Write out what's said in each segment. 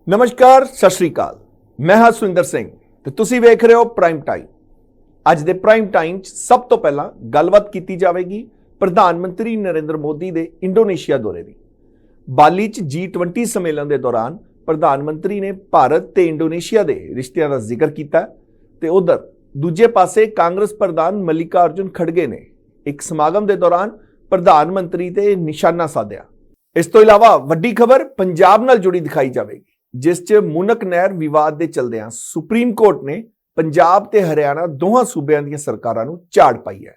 नमस्कार सत श्री अकाल। मैं हां सुंदर सिंह ਤੇ ਤੁਸੀਂ ਵੇਖ ਰਹੇ ਹੋ ਪ੍ਰਾਈਮ ਟਾਈਮ। ਅੱਜ ਦੇ ਪ੍ਰਾਈਮ ਟਾਈਮ 'ਚ ਸਭ ਤੋਂ ਪਹਿਲਾਂ ਗੱਲਬਾਤ ਕੀਤੀ ਜਾਵੇਗੀ ਪ੍ਰਧਾਨ ਮੰਤਰੀ ਨਰਿੰਦਰ ਮੋਦੀ ਦੇ ਇੰਡੋਨੇਸ਼ੀਆ ਦੌਰੇ ਦੀ। ਬਾਲੀ 'ਚ G20 ਸੰਮੇਲਨ ਦੇ ਦੌਰਾਨ ਪ੍ਰਧਾਨ ਮੰਤਰੀ ਨੇ ਭਾਰਤ ਤੇ ਇੰਡੋਨੇਸ਼ੀਆ ਦੇ ਰਿਸ਼ਤਿਆਂ ਦਾ ਜ਼ਿਕਰ ਕੀਤਾ ਤੇ ਉਧਰ ਦੂਜੇ ਪਾਸੇ ਕਾਂਗਰਸ ਪ੍ਰਧਾਨ ਮੱਲਿਕਾਰਜੁਨ ਖੜਗੇ ਨੇ ਇੱਕ ਸਮਾਗਮ ਦੇ ਦੌਰਾਨ ਪ੍ਰਧਾਨ ਮੰਤਰੀ ਤੇ ਨਿਸ਼ਾਨਾ ਸਾਧਿਆ। ਇਸ ਤੋਂ ਇਲਾਵਾ ਵੱਡੀ ਖਬਰ ਪੰਜਾਬ ਨਾਲ ਜੁੜੀ ਦਿਖਾਈ ਜਾਵੇਗੀ, जिस च मुनक नहर विवाद के चलदियां सुप्रीम कोर्ट ने पंजाब ते हरियाणा दोहां सूबियां दी सरकारां नूं झाड़ पाई है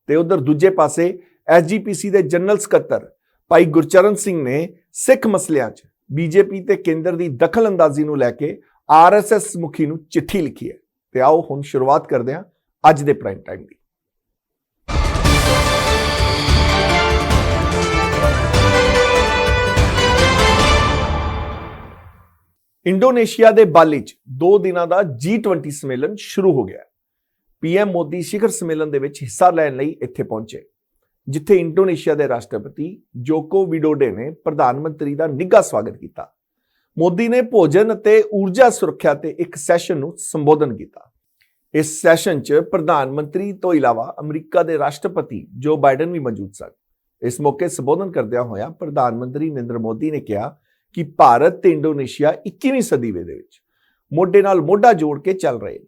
ते उधर दूजे पासे SGPC के जनरल सकत्तर भाई गुरचरण सिंह ने सिख मसलियां च बीजेपी ते केंद्र की दखल अंदाजी नूं लैके RSS मुखी नूं चिट्ठी लिखी है। ते आओ हुण शुरुआत करदे हां अज दे प्राइम टाइम दी। इंडोनेशिया के बाली च 2 दिनों का G20 सम्मेलन शुरू हो गया। PM मोदी शिखर सम्मेलन के हिस्सा लैण लई इत्थे पहुंचे, जिथे इंडोनेशिया के राष्ट्रपति जोको विडोडो ने प्रधानमंत्री का निघा स्वागत किया। मोदी ने भोजन और ऊर्जा सुरक्षा ते एक सैशन नूं संबोधन किया। इस सैशन च प्रधानमंत्री तो इलावा अमरीका के राष्ट्रपति जो बाइडन भी मौजूद सन। इस मौके संबोधन करदਿਆਂ होया प्रधानमंत्री नरेंद्र मोदी ने कहा कि भारत ते इंडोनेशिया 21वीं सदी दे विच मोढे नाल मोढा जोड़ के चल रहे हैं।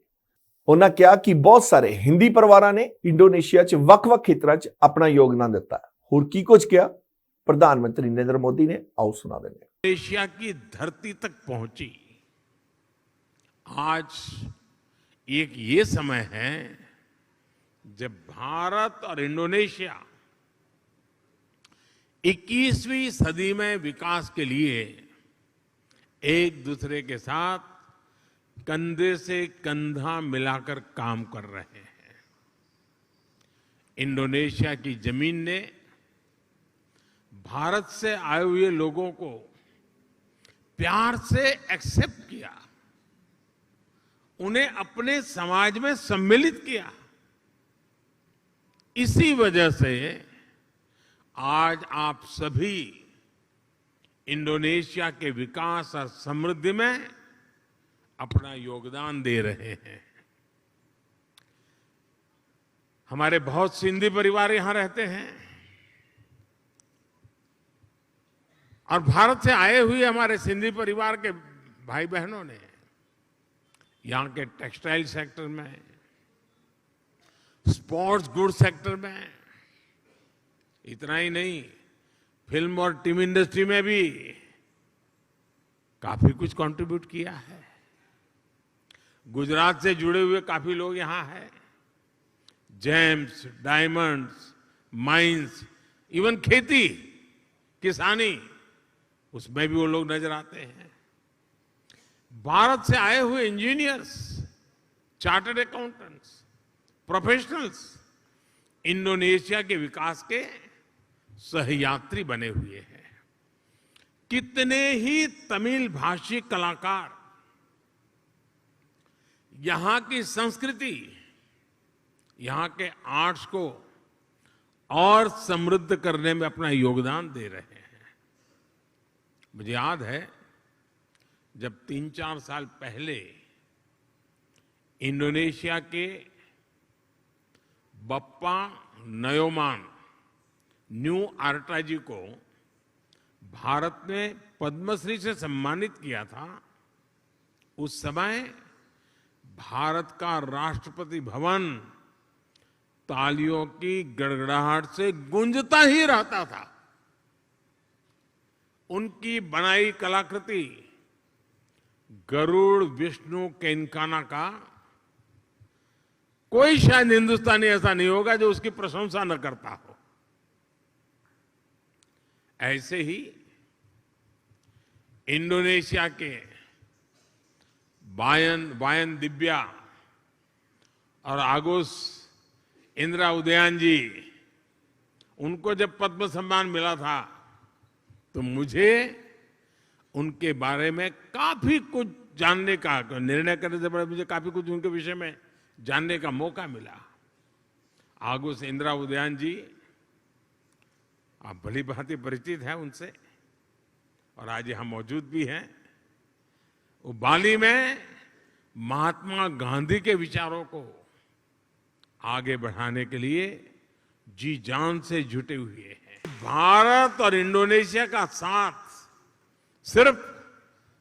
उन्होंने कहा कि बहुत सारे हिंदी परिवारां ने इंडोनेशिया च वख-वख खेत्रां च अपना योगदान दिता। होर की कुछ कहा प्रधानमंत्री नरेंद्र मोदी ने, आओ सुना देंगे। इंडोनेशिया की धरती तक पहुंची। आज एक ये समय है जब भारत और इंडोनेशिया 21वीं सदी में विकास के लिए एक दूसरे के साथ कंधे से कंधा मिलाकर काम कर रहे हैं। इंडोनेशिया की जमीन ने भारत से आए हुए लोगों को प्यार से एक्सेप्ट किया, उन्हें अपने समाज में सम्मिलित किया। इसी वजह से आज आप सभी इंडोनेशिया के विकास और समृद्धि में अपना योगदान दे रहे हैं। हमारे बहुत सिंधी परिवार यहां रहते हैं और भारत से आए हुए हमारे सिंधी परिवार के भाई बहनों ने यहां के टेक्सटाइल सेक्टर में, स्पोर्ट्स गुड सेक्टर में, इतना ही नहीं फिल्म और टीवी इंडस्ट्री में भी काफी कुछ कंट्रीब्यूट किया है। गुजरात से जुड़े हुए काफी लोग यहां हैं। जेम्स, डायमंड्स, माइंस, इवन खेती किसानी, उसमें भी वो लोग नजर आते हैं। भारत से आए हुए engineers, chartered accountants, professionals Indonesia के विकास के सहयात्री बने हुए हैं। कितने ही तमिल भाषी कलाकार यहां की संस्कृति, यहां के आर्ट्स को और समृद्ध करने में अपना योगदान दे रहे हैं। मुझे याद है जब 3-4 साल पहले इंडोनेशिया के बप्पा नयोमान न्यू आर्टा जी को भारत ने पद्मश्री से सम्मानित किया था, उस समय भारत का राष्ट्रपति भवन तालियों की गड़गड़ाहट से गूंजता ही रहता था। उनकी बनाई कलाकृति गरुड़ विष्णु केनकाना का कोई शायद हिंदुस्तानी ऐसा नहीं होगा जो उसकी प्रशंसा न करता हो। ऐसे ही इंडोनेशिया के वायन दिव्या और आगोस इंदिरा उदयन जी, उनको जब पद्म सम्मान मिला था तो मुझे उनके बारे में काफी कुछ जानने का, निर्णय करने से बड़े मुझे काफी कुछ उनके विषय में जानने का मौका मिला। आगोस इंदिरा उदयन जी, आप भली भांति परिचित हैं उनसे और आज यहाँ मौजूद भी हैं। वो बाली में महात्मा गांधी के विचारों को आगे बढ़ाने के लिए जी जान से जुटे हुए हैं। भारत और इंडोनेशिया का साथ सिर्फ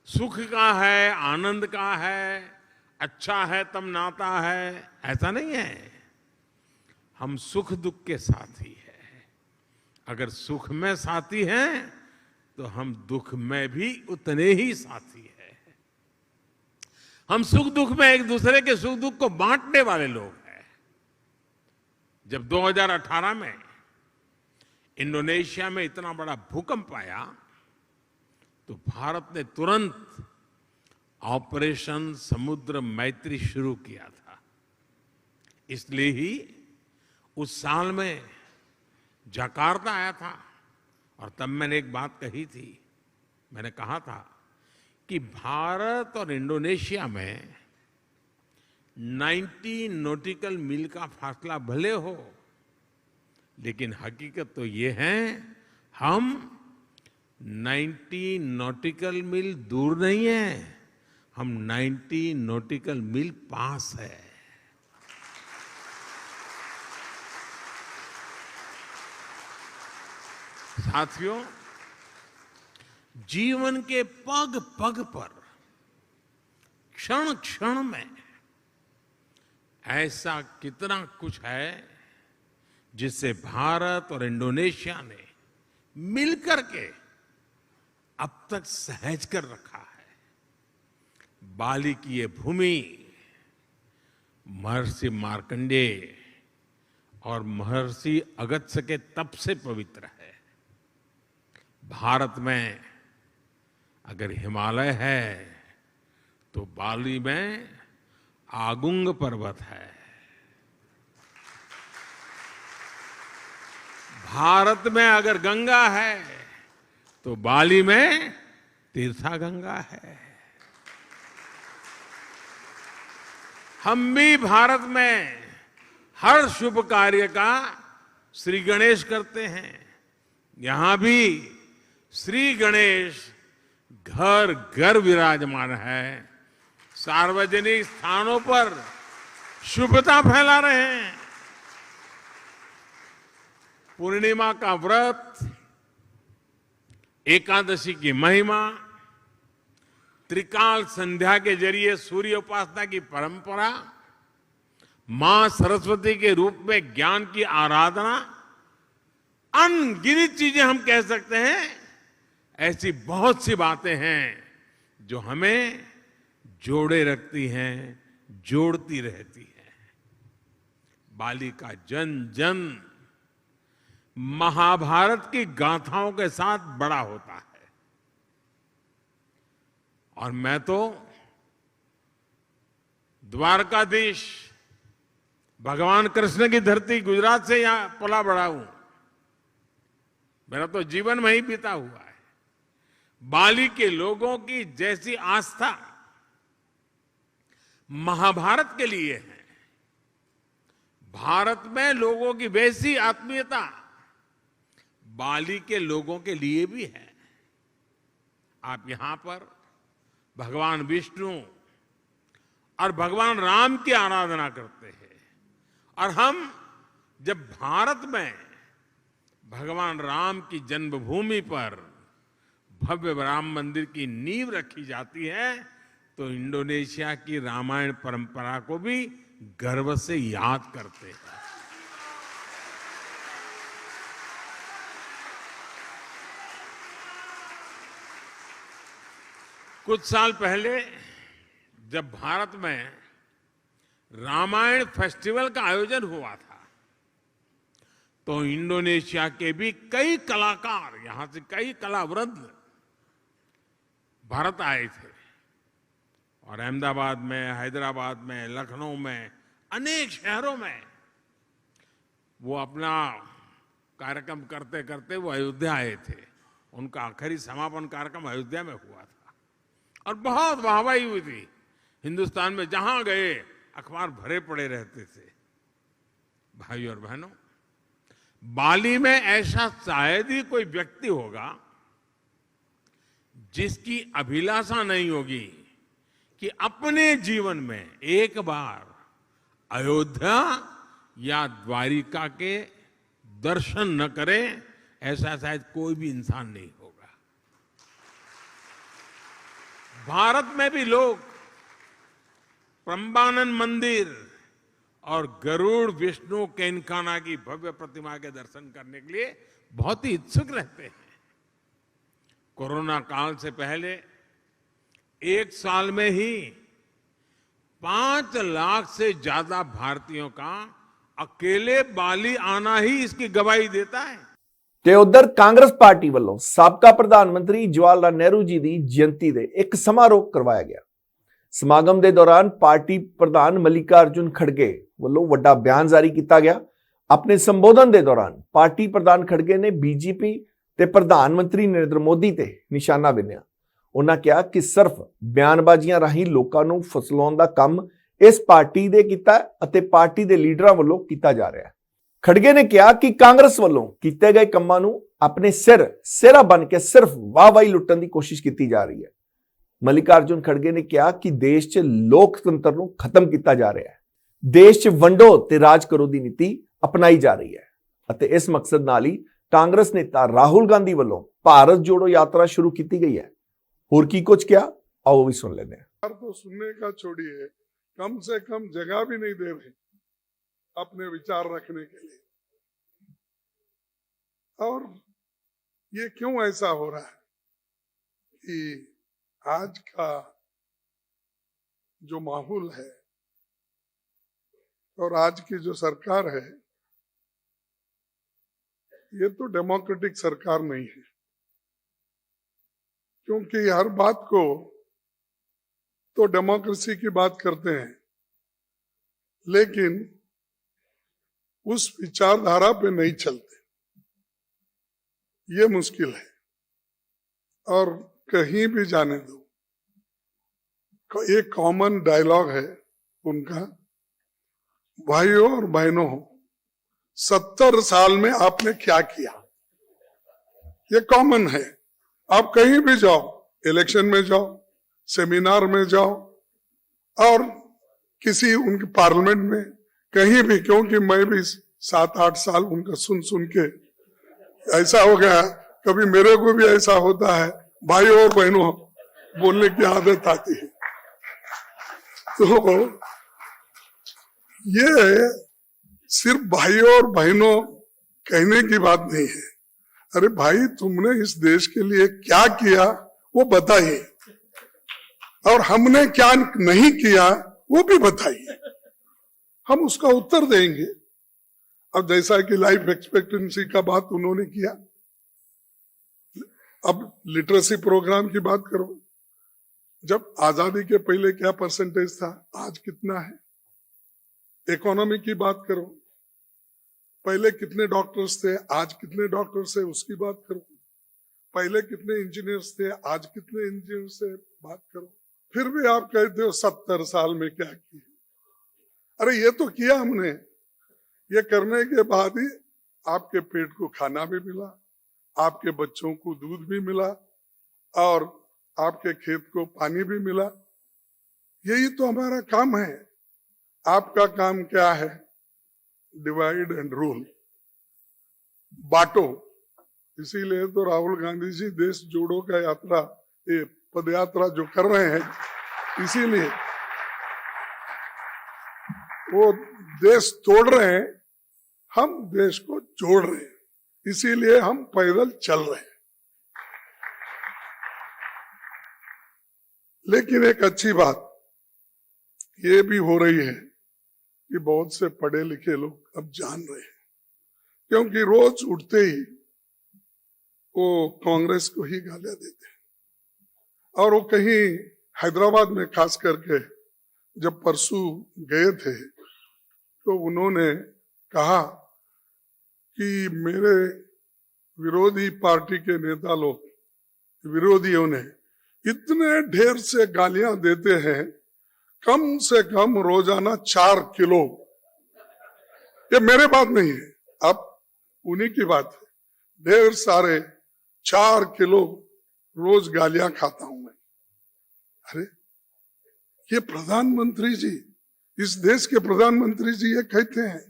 सुख का है, आनंद का है, अच्छा है तब नाता है, ऐसा नहीं है। हम सुख दुख के साथी हैं। अगर सुख में साथी हैं तो हम दुख में भी उतने ही साथी हैं। हम सुख दुख में एक दूसरे के सुख दुख को बांटने वाले लोग हैं। जब 2018 में इंडोनेशिया में इतना बड़ा भूकंप आया तो भारत ने तुरंत ऑपरेशन समुद्र मैत्री शुरू किया था। इसलिए ही उस साल में जकार्ता आया था और तब मैंने एक बात कही थी। मैंने कहा था कि भारत और इंडोनेशिया में 90 नॉटिकल मील का फासला भले हो, लेकिन हकीकत तो ये है हम 90 नॉटिकल मील दूर नहीं है, हम 90 नॉटिकल मील पास है। साथियों, जीवन के पग पग पर, क्षण क्षण में ऐसा कितना कुछ है जिससे भारत और इंडोनेशिया ने मिलकर के अब तक सहज कर रखा है। बाली की ये भूमि महर्षि मार्कंडेय और महर्षि अगस्त्य के तप से पवित्र है। भारत में अगर हिमालय है तो बाली में आगुंग पर्वत है। भारत में अगर गंगा है तो बाली में तीर्था गंगा है। हम भी भारत में हर शुभ कार्य का श्री गणेश करते हैं। यहां भी श्री गणेश घर घर विराजमान है। सार्वजनिक स्थानों पर शुभता फैला रहे हैं। पूर्णिमा का व्रत, एकादशी की महिमा, त्रिकाल संध्या के जरिए सूर्य उपासना की परंपरा, मां सरस्वती के रूप में ज्ञान की आराधना, अनगिनत चीजें हम कह सकते हैं। ऐसी बहुत सी बातें हैं जो हमें जोड़े रखती हैं, जोड़ती रहती हैं। बाली का जन जन महाभारत की गाथाओं के साथ बड़ा होता है। और मैं तो द्वारकाधीश भगवान कृष्ण की धरती गुजरात से यहां पला बड़ा हूं। मेरा तो जीवन में ही बीता हुआ है। बाली के लोगों की जैसी आस्था महाभारत के लिए है, भारत में लोगों की वैसी आत्मीयता बाली के लोगों के लिए भी है। आप यहां पर भगवान विष्णु और भगवान राम की आराधना करते हैं, और हम जब भारत में भगवान राम की जन्मभूमि पर भव्य राम मंदिर की नींव रखी जाती है तो इंडोनेशिया की रामायण परंपरा को भी गर्व से याद करते हैं। कुछ साल पहले जब भारत में रामायण फेस्टिवल का आयोजन हुआ था तो इंडोनेशिया के भी कई कलाकार, यहां से कई कलावृंद भारत आए थे और अहमदाबाद में, हैदराबाद में, लखनऊ में, अनेक शहरों में वो अपना कार्यक्रम करते करते वो अयोध्या आए थे। उनका आखिरी समापन कार्यक्रम अयोध्या में हुआ था और बहुत वाहवाही हुई थी। हिंदुस्तान में जहां गए अखबार भरे पड़े रहते थे। भाई और बहनों, बाली में ऐसा शायद ही कोई व्यक्ति होगा जिसकी अभिलाषा नहीं होगी कि अपने जीवन में एक बार अयोध्या या द्वारिका के दर्शन न करे, ऐसा शायद कोई भी इंसान नहीं होगा। भारत में भी लोग प्रम्बानन मंदिर और गरुड़ विष्णु केनकाना की भव्य प्रतिमा के दर्शन करने के लिए बहुत ही इच्छुक रहते हैं। कोरोना काल से पहले एक साल में ही 5 लाख से ज्यादा भारतीयों का अकेले बाली आना ही इसकी गवाही देता है। ਤੇ ਉਧਰ ਕਾਂਗਰਸ ਪਾਰਟੀ ਵੱਲੋਂ ਸਾਬਕਾ ਪ੍ਰਧਾਨ ਮੰਤਰੀ ਜਵਾਹਰ ਲਾਲ ਨਹਿਰੂ ਜੀ ਦੀ ਜਯੰਤੀ ਦੇ ਇੱਕ ਸਮਾਰੋਹ ਕਰਵਾਇਆ ਗਿਆ। ਸਮਾਗਮ ਦੇ ਦੌਰਾਨ ਪਾਰਟੀ ਪ੍ਰਧਾਨ ਮਲਿਕਾਰਜੁਨ ਖੜਗੇ ਵੱਲੋਂ ਵੱਡਾ ਬਿਆਨ ਜਾਰੀ ਕੀਤਾ ਗਿਆ। ਆਪਣੇ ਸੰਬੋਧਨ ਦੇ ਦੌਰਾਨ ਪਾਰਟੀ ਪ੍ਰਧਾਨ ਖੜਗੇ ਨੇ ਬੀਜੇਪੀ ਤੇ ਪ੍ਰਧਾਨ ਮੰਤਰੀ ਨਰਿੰਦਰ ਮੋਦੀ ਤੇ ਨਿਸ਼ਾਨਾ ਬਿੰਨਿਆ। ਉਹਨਾਂ ਕਿਹਾ ਕਿ ਸਿਰਫ ਬਿਆਨਬਾਜ਼ੀਆਂ ਰਾਹੀਂ ਲੋਕਾਂ ਨੂੰ ਫਸਲਾਉਣ ਦਾ ਕੰਮ ਇਸ ਪਾਰਟੀ ਦੇ ਕੀਤਾ ਅਤੇ ਪਾਰਟੀ ਦੇ ਲੀਡਰਾਂ ਵੱਲੋਂ ਕੀਤਾ ਜਾ ਰਿਹਾ ਹੈ। ਖੜਗੇ ਨੇ ਕਿਹਾ ਕਿ ਕਾਂਗਰਸ ਵੱਲੋਂ ਕੀਤੇ ਗਏ ਕੰਮਾਂ ਨੂੰ ਆਪਣੇ ਸਿਹਰਾ ਬਣ ਕੇ ਸਿਰਫ ਵਾਹਵਾਹੀ ਲੁੱਟਣ ਦੀ ਕੋਸ਼ਿਸ਼ ਕੀਤੀ ਜਾ ਰਹੀ ਹੈ। ਮਲਿਕਾਰਜੁਨ ਖੜਗੇ ਨੇ ਕਿਹਾ ਕਿ ਦੇਸ਼ 'ਚ ਲੋਕਤੰਤਰ ਨੂੰ ਖਤਮ ਕੀਤਾ ਜਾ ਰਿਹਾ ਹੈ। ਦੇਸ਼ 'ਚ ਵੰਡੋ ਤੇ ਰਾਜ ਕਰੋ ਦੀ ਨੀਤੀ ਅਪਣਾਈ ਜਾ ਰਹੀ ਹੈ ਅਤੇ ਇਸ ਮਕਸਦ ਨਾਲ ਹੀ ਕਾਂਗਰਸ ਨੇਤਾ ਰਾਹੁਲ ਗਾਂਧੀ ਵੱਲੋਂ ਭਾਰਤ जोड़ो यात्रा शुरू की गई है। और की कुछ क्या, आओ भी सुन लेते हैं। तो सुनने का छोड़िए, कम से कम जगह भी नहीं दे रहे अपने विचार रखने के लिए। और ये क्यों ऐसा हो रहा है कि आज का जो माहौल है और आज की जो सरकार है, ये तो डेमोक्रेटिक सरकार नहीं है। क्योंकि हर बात को तो डेमोक्रेसी की बात करते हैं, लेकिन उस विचारधारा पे नहीं चलते। ये मुश्किल है। और कहीं भी जाने दो, एक कॉमन डायलॉग है उनका, भाइयों और बहनों 70 साल में आपने क्या किया, ये कॉमन है। आप कहीं भी जाओ, इलेक्शन में जाओ, सेमिनार में जाओ और किसी उनके पार्लियामेंट में, कहीं भी, क्योंकि मैं भी 7-8 साल उनका सुन के ऐसा हो गया, कभी मेरे को भी ऐसा होता है, भाइयों और बहनों बोलने की आदत आती है। तो ये सिर्फ भाइयों और बहनों कहने की बात नहीं है। अरे भाई, तुमने इस देश के लिए क्या किया वो बताइए, और हमने क्या नहीं किया वो भी बताइए, हम उसका उत्तर देंगे। अब जैसा कि लाइफ एक्सपेक्टेंसी का बात उन्होंने किया, अब लिटरेसी प्रोग्राम की बात करो। जब आजादी के पहले क्या परसेंटेज था, आज कितना है। इकोनॉमी की बात करो, पहले कितने डॉक्टर्स थे, आज कितने डॉक्टर्स है, उसकी बात करो। पहले कितने इंजीनियर्स थे, आज कितने इंजीनियर्स है, बात करो। फिर भी आप कहते हो 70 साल में क्या किया। अरे ये तो किया हमने। ये करने के बाद ही आपके पेट को खाना भी मिला, आपके बच्चों को दूध भी मिला, और आपके खेत को पानी भी मिला। यही तो हमारा काम है। आपका काम क्या है? डिवाइड एंड रूल, बांटो। इसीलिए तो राहुल गांधी जी देश जोड़ो का यात्रा, ये पद यात्रा जो कर रहे हैं, इसीलिए वो देश तोड़ रहे हैं, हम देश को जोड़ रहे हैं, इसीलिए हम पैदल चल रहे हैं। लेकिन एक अच्छी बात ये भी हो रही है कि बहुत से पढ़े लिखे लोग अब जान रहे हैं, क्योंकि रोज उठते ही वो कांग्रेस को ही गालियां देते हैं। और वो कहीं हैदराबाद में खास करके जब परसों गए थे, तो उन्होंने कहा कि मेरे विरोधी पार्टी के नेता लोग, विरोधियों ने इतने ढेर से गालियां देते हैं, कम से कम रोजाना 4 किलो। ये मेरे बात नहीं है, अब उन्हीं की बात है। ढेर सारे 4 किलो रोज गालियां खाता हूं मैं। अरे ये प्रधानमंत्री जी, इस देश के प्रधानमंत्री जी ये कहते हैं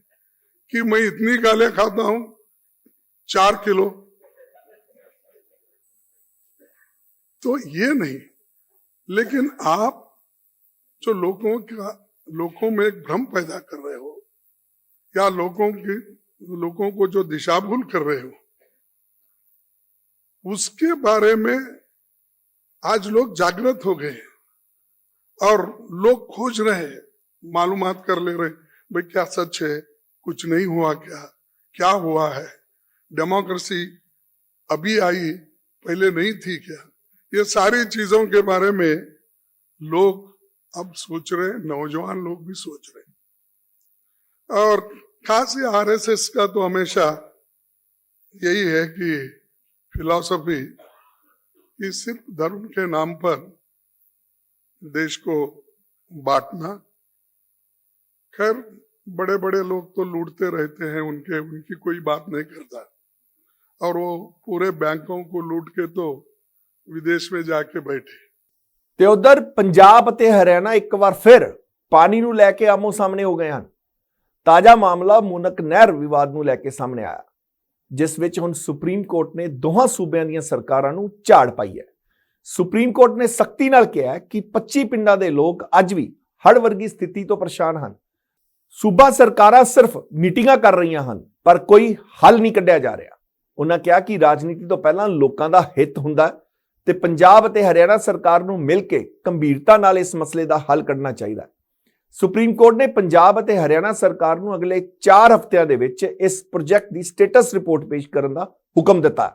कि मैं इतनी गालियां खाता हूं 4 किलो, तो ये नहीं। लेकिन आप जो लोगों में एक भ्रम पैदा कर रहे हो या लोगों को जो दिशाभूल कर रहे हो, उसके बारे में आज लोग जागृत हो गए और लोग खोज रहे हैं, मालूमात कर ले रहे, भाई क्या सच है, कुछ नहीं हुआ क्या हुआ है, डेमोक्रेसी अभी आई, पहले नहीं थी क्या, ये सारी चीजों के बारे में लोग अब सोच रहे, नौजवान लोग भी सोच रहे। और खास ये आरएसएस का तो हमेशा यही है कि फिलॉसफी कि सिर्फ धर्म के नाम पर देश को बांटना। खैर बड़े बड़े लोग तो लूटते रहते हैं, उनकी कोई बात नहीं करता, और वो पूरे बैंकों को लूट के तो विदेश में जाके बैठे। ਤੇ ਉਧਰ ਪੰਜਾਬ ਅਤੇ ਹਰਿਆਣਾ ਇੱਕ ਵਾਰ ਫਿਰ ਪਾਣੀ ਨੂੰ ਲੈ ਕੇ ਆਮੋ ਸਾਹਮਣੇ ਹੋ ਗਏ ਹਨ। ਤਾਜ਼ਾ ਮਾਮਲਾ ਮੂਨਕ ਨਹਿਰ ਵਿਵਾਦ ਨੂੰ ਲੈ ਕੇ ਸਾਹਮਣੇ ਆਇਆ, ਜਿਸ ਵਿੱਚ ਹੁਣ ਸੁਪਰੀਮ ਕੋਰਟ ਨੇ ਦੋਹਾਂ ਸੂਬਿਆਂ ਦੀਆਂ ਸਰਕਾਰਾਂ ਨੂੰ ਝਾੜ ਪਾਈ ਹੈ। ਸੁਪਰੀਮ ਕੋਰਟ ਨੇ ਸਖਤੀ ਨਾਲ ਕਿਹਾ ਹੈ ਕਿ 25 ਪਿੰਡਾਂ ਦੇ ਲੋਕ ਅੱਜ ਵੀ ਹੜ੍ਹ ਵਰਗੀ ਸਥਿਤੀ ਤੋਂ ਪਰੇਸ਼ਾਨ ਹਨ। ਸੂਬਾ ਸਰਕਾਰਾਂ ਸਿਰਫ ਮੀਟਿੰਗਾਂ ਕਰ ਰਹੀਆਂ ਹਨ, ਪਰ ਕੋਈ ਹੱਲ ਨਹੀਂ ਕੱਢਿਆ ਜਾ ਰਿਹਾ। ਉਹਨਾਂ ਕਿਹਾ ਕਿ ਰਾਜਨੀਤੀ ਤੋਂ ਪਹਿਲਾਂ ਲੋਕਾਂ ਦਾ ਹਿੱਤ ਹੁੰਦਾ ਤੇ ਪੰਜਾਬ ਅਤੇ ਹਰਿਆਣਾ ਸਰਕਾਰ ਨੂੰ ਮਿਲ ਕੇ ਗੰਭੀਰਤਾ ਨਾਲ ਇਸ ਮਸਲੇ ਦਾ ਹੱਲ ਕੱਢਣਾ ਚਾਹੀਦਾ ਹੈ। ਸੁਪਰੀਮ ਕੋਰਟ ਨੇ ਪੰਜਾਬ ਅਤੇ ਹਰਿਆਣਾ ਸਰਕਾਰ ਨੂੰ ਅਗਲੇ 4 ਹਫ਼ਤਿਆਂ ਦੇ ਵਿੱਚ ਇਸ ਪ੍ਰੋਜੈਕਟ ਦੀ ਸਟੇਟਸ ਰਿਪੋਰਟ ਪੇਸ਼ ਕਰਨ ਦਾ ਹੁਕਮ ਦਿੱਤਾ।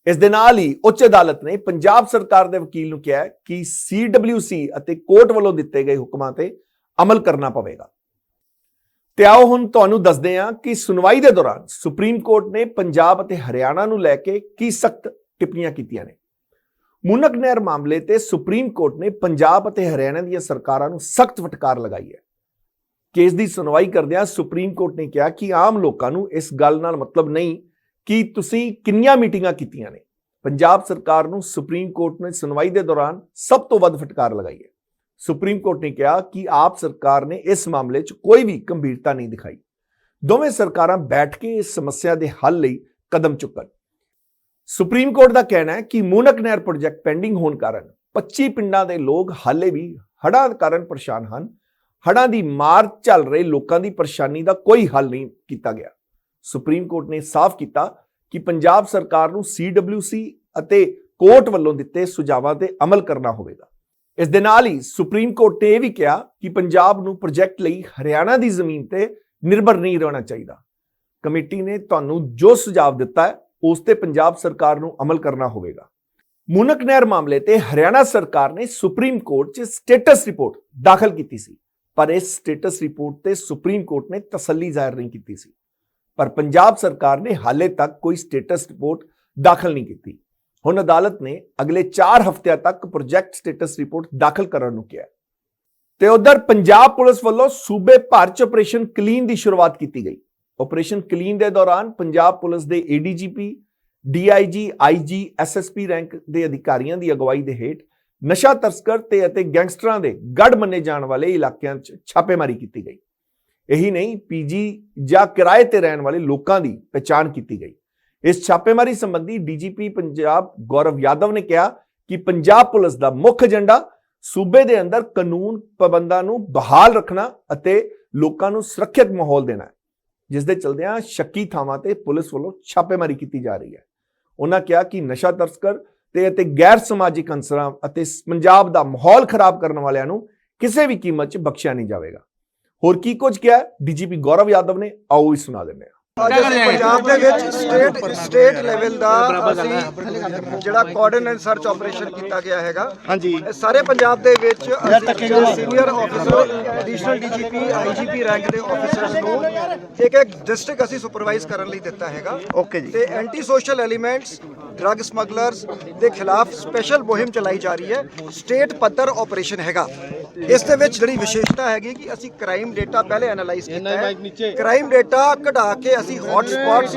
ਇਸ ਦੇ ਨਾਲ ਹੀ ਉੱਚ ਅਦਾਲਤ ਨੇ ਪੰਜਾਬ ਸਰਕਾਰ ਦੇ ਵਕੀਲ ਨੂੰ ਕਿਹਾ ਕਿ CWC ਅਤੇ ਕੋਰਟ ਵੱਲੋਂ ਦਿੱਤੇ ਗਏ ਹੁਕਮਾਂ ਤੇ ਅਮਲ ਕਰਨਾ ਪਵੇਗਾ। ਤੇ ਆਓ ਹੁਣ ਤੁਹਾਨੂੰ ਦੱਸਦੇ ਹਾਂ ਕਿ ਸੁਣਵਾਈ ਦੇ ਦੌਰਾਨ ਸੁਪਰੀਮ ਕੋਰਟ ਨੇ ਪੰਜਾਬ ਅਤੇ ਹਰਿਆਣਾ ਨੂੰ ਲੈ ਕੇ ਕੀ ਸਖਤ ਟਿੱਪਣੀਆਂ ਕੀਤੀਆਂ ਨੇ। ਮੂਨਕ ਨਹਿਰ ਮਾਮਲੇ ਤੇ ਸੁਪਰੀਮ ਕੋਰਟ ਨੇ ਪੰਜਾਬ ਅਤੇ ਹਰਿਆਣਾ ਦੀਆਂ ਸਰਕਾਰਾਂ ਨੂੰ ਸਖਤ ਫਟਕਾਰ ਲਗਾਈ ਹੈ। ਕੇਸ ਦੀ ਸੁਣਵਾਈ ਕਰਦਿਆਂ ਸੁਪਰੀਮ ਕੋਰਟ ਨੇ ਕਿਹਾ ਕਿ ਆਮ ਲੋਕਾਂ ਨੂੰ ਇਸ ਗੱਲ ਨਾਲ ਮਤਲਬ ਨਹੀਂ ਕਿ ਤੁਸੀਂ ਕਿੰਨੀਆਂ ਮੀਟਿੰਗਾਂ ਕੀਤੀਆਂ ਨੇ। ਪੰਜਾਬ ਸਰਕਾਰ ਨੂੰ ਸੁਪਰੀਮ ਕੋਰਟ ਨੇ ਸੁਣਵਾਈ ਦੇ ਦੌਰਾਨ ਸਭ ਤੋਂ ਵੱਧ ਫਟਕਾਰ ਲਗਾਈ ਹੈ। ਸੁਪਰੀਮ ਕੋਰਟ ਨੇ ਕਿਹਾ ਕਿ ਆਪ ਸਰਕਾਰ ਨੇ ਇਸ ਮਾਮਲੇ 'ਚ ਕੋਈ ਵੀ ਗੰਭੀਰਤਾ ਨਹੀਂ ਦਿਖਾਈ। ਦੋਵੇਂ ਸਰਕਾਰਾਂ ਬੈਠ ਕੇ ਇਸ ਸਮੱਸਿਆ ਦੇ ਹੱਲ ਲਈ ਕਦਮ ਚੁੱਕਣ। ਸੁਪਰੀਮ ਕੋਰਟ ਦਾ ਕਹਿਣਾ ਹੈ ਕਿ ਮੂਨਕ ਨਹਿਰ ਪ੍ਰੋਜੈਕਟ ਪੈਂਡਿੰਗ ਹੋਣ ਕਾਰਨ 25 ਪਿੰਡਾਂ ਦੇ ਲੋਕ ਹਾਲੇ ਵੀ ਹੜ੍ਹਾਂ ਕਾਰਨ ਪਰੇਸ਼ਾਨ ਹਨ। ਹੜ੍ਹਾਂ ਦੀ ਮਾਰ ਝੱਲ ਰਹੇ ਲੋਕਾਂ ਦੀ ਪਰੇਸ਼ਾਨੀ ਦਾ ਕੋਈ ਹੱਲ ਨਹੀਂ ਕੀਤਾ ਗਿਆ। ਸੁਪਰੀਮ ਕੋਰਟ ਨੇ ਸਾਫ਼ ਕੀਤਾ ਕਿ ਪੰਜਾਬ ਸਰਕਾਰ ਨੂੰ CWC ਅਤੇ ਕੋਰਟ ਵੱਲੋਂ ਦਿੱਤੇ ਸੁਝਾਵਾਂ ਤੇ ਅਮਲ ਕਰਨਾ ਹੋਵੇਗਾ। ਇਸ ਦੇ ਨਾਲ ਹੀ ਸੁਪਰੀਮ ਕੋਰਟ ਨੇ ਇਹ ਵੀ ਕਿਹਾ ਕਿ ਪੰਜਾਬ ਨੂੰ ਪ੍ਰੋਜੈਕਟ ਲਈ ਹਰਿਆਣਾ ਦੀ ਜ਼ਮੀਨ ਤੇ ਨਿਰਭਰ ਨਹੀਂ ਰਹਿਣਾ ਚਾਹੀਦਾ। ਕਮੇਟੀ ਨੇ ਤੁਹਾਨੂੰ ਜੋ ਸੁਝਾਅ ਦਿੱਤਾ ਹੈ ਉਸ ਤੇ ਪੰਜਾਬ ਸਰਕਾਰ ਨੂੰ ਅਮਲ ਕਰਨਾ ਹੋਵੇਗਾ। ਮੂਨਕ ਨਹਿਰ ਮਾਮਲੇ ਤੇ ਹਰਿਆਣਾ ਸਰਕਾਰ ਨੇ ਸੁਪਰੀਮ ਕੋਰਟ 'ਚ ਸਟੇਟਸ ਰਿਪੋਰਟ ਦਾਖਲ ਕੀਤੀ ਸੀ, ਪਰ ਇਸ ਸਟੇਟਸ ਰਿਪੋਰਟ ਤੇ ਸੁਪਰੀਮ ਕੋਰਟ ਨੇ ਤਸੱਲੀ ਜ਼ਾਹਿਰ ਨਹੀਂ ਕੀਤੀ ਸੀ। ਪਰ ਪੰਜਾਬ ਸਰਕਾਰ ਨੇ ਹਾਲੇ ਤੱਕ ਕੋਈ ਸਟੇਟਸ ਰਿਪੋਰਟ ਦਾਖਲ ਨਹੀਂ ਕੀਤੀ। ਹੁਣ ਅਦਾਲਤ ਨੇ ਅਗਲੇ 4 ਹਫ਼ਤਿਆਂ ਤੱਕ ਪ੍ਰੋਜੈਕਟ ਸਟੇਟਸ ਰਿਪੋਰਟ ਦਾਖਲ ਕਰਨ ਨੂੰ ਕਿਹਾ। ਤੇ ਉਧਰ ਪੰਜਾਬ ਪੁਲਿਸ ਵੱਲੋਂ ਸੂਬੇ ਭਰ 'ਚ ਆਪਰੇਸ਼ਨ ਕਲੀਨ ਦੀ ਸ਼ੁਰੂਆਤ ਕੀਤੀ ਗਈ। ਆਪਰੇਸ਼ਨ ਕਲੀਨ ਦੇ ਦੌਰਾਨ ਪੰਜਾਬ ਪੁਲਿਸ ਦੇ ADGP, DIG, IG, SSP rank ਦੇ ਅਧਿਕਾਰੀਆਂ ਦੀ ਅਗਵਾਈ ਦੇ ਹੇਠ ਨਸ਼ਾ ਤਸਕਰ ਅਤੇ ਗੈਂਗਸਟਰਾਂ ਦੇ ਗੜ ਮੰਨੇ ਜਾਣ ਵਾਲੇ ਇਲਾਕਿਆਂ 'ਚ ਛਾਪੇਮਾਰੀ ਕੀਤੀ ਗਈ। ਇਹੀ ਨਹੀਂ, PG ਜਾਂ ਕਿਰਾਏ ਤੇ ਰਹਿਣ ਵਾਲੇ ਲੋਕਾਂ ਦੀ ਪਛਾਣ ਕੀਤੀ ਗਈ। ਇਸ ਛਾਪੇਮਾਰੀ ਸੰਬੰਧੀ DGP ਪੰਜਾਬ ਗੌਰਵ ਯਾਦਵ ਨੇ ਕਿਹਾ ਕਿ ਪੰਜਾਬ ਪੁਲਿਸ ਦਾ ਮੁੱਖ ਏਜੰਡਾ ਸੂਬੇ ਦੇ ਅੰਦਰ ਕਾਨੂੰਨ ਪਾਬੰਦਾਂ ਨੂੰ ਬਹਾਲ ਰੱਖਣਾ ਅਤੇ ਲੋਕਾਂ ਨੂੰ ਸੁਰੱਖਿਅਤ ਮਾਹੌਲ ਦੇਣਾ ਹੈ, ਜਿਸ ਦੇ ਚਲਦਿਆਂ ਸ਼ੱਕੀ ਥਾਵਾਂ ਤੇ ਪੁਲਿਸ ਵੱਲੋਂ ਛਾਪੇਮਾਰੀ ਕੀਤੀ ਜਾ ਰਹੀ ਹੈ। ਉਹਨਾਂ ਕਿਹਾ ਕਿ ਨਸ਼ਾ ਤਸਕਰ ਤੇ ਗੈਰ ਸਮਾਜਿਕ ਅੰਸਰਾਂ ਅਤੇ ਪੰਜਾਬ ਦਾ ਮਾਹੌਲ ਖਰਾਬ ਕਰਨ ਵਾਲਿਆਂ ਨੂੰ ਕਿਸੇ ਵੀ ਕੀਮਤ 'ਚ ਬਖਸ਼ਿਆ ਨਹੀਂ ਜਾਵੇਗਾ। ਹੋਰ ਕੀ ਕੁਝ ਕਿਹਾ DGP ਗੌਰਵ ਯਾਦਵ ਨੇ, ਆਓ ਵੀ ਸੁਣਾ ਦਿੰਦੇ ਹਾਂ। ਅੱਜ ਅਸੀਂ ਪੰਜਾਬ ਦੇ ਵਿੱਚ ਸਟੇਟ ਲੈਵਲ ਦਾ ਅਸੀਂ ਜਿਹੜਾ ਕੋਆਰਡੀਨੇਟ ਸਰਚ ਆਪਰੇਸ਼ਨ ਕੀਤਾ ਗਿਆ ਹੈਗਾ। ਹਾਂਜੀ, ਸਾਰੇ ਪੰਜਾਬ ਦੇ ਵਿੱਚ senior officer, additional DGP, IGP rank ਦੇ ਆਫੀਸਰਸ ਨੂੰ ਇੱਕ ਡਿਸਟ੍ਰਿਕਟ ਅਸੀਂ ਸੁਪਰਵਾਈਜ਼ ਕਰਨ ਲਈ ਦਿੱਤਾ ਹੈਗਾ। ਓਕੇ ਜੀ। ਤੇ anti social elements, drug smugglers ਦੇ ਖਿਲਾਫ ਸਪੈਸ਼ਲ ਮੁਹਿੰਮ ਚਲਾਈ ਜਾ ਰਹੀ ਹੈ। ਸਟੇਟ ਪੱਧਰ ਆਪਰੇਸ਼ਨ ਹੈਗਾ। ਇਸ ਦੇ ਵਿੱਚ ਜਿਹੜੀ ਵਿਸ਼ੇਸ਼ਤਾ ਹੈਗੀ ਕਿ ਅਸੀਂ ਕ੍ਰਾਈਮ ਡੇਟਾ ਪਹਿਲੇ ਐਨਾਲਾਈਜ਼ ਕੀਤਾ ਹੈ। ਕ੍ਰਾਈਮ ਡੇਟਾ ਕਢਾ ਕੇ ਅਸੀਂ ਹੌਟ ਸਪੌਟਸ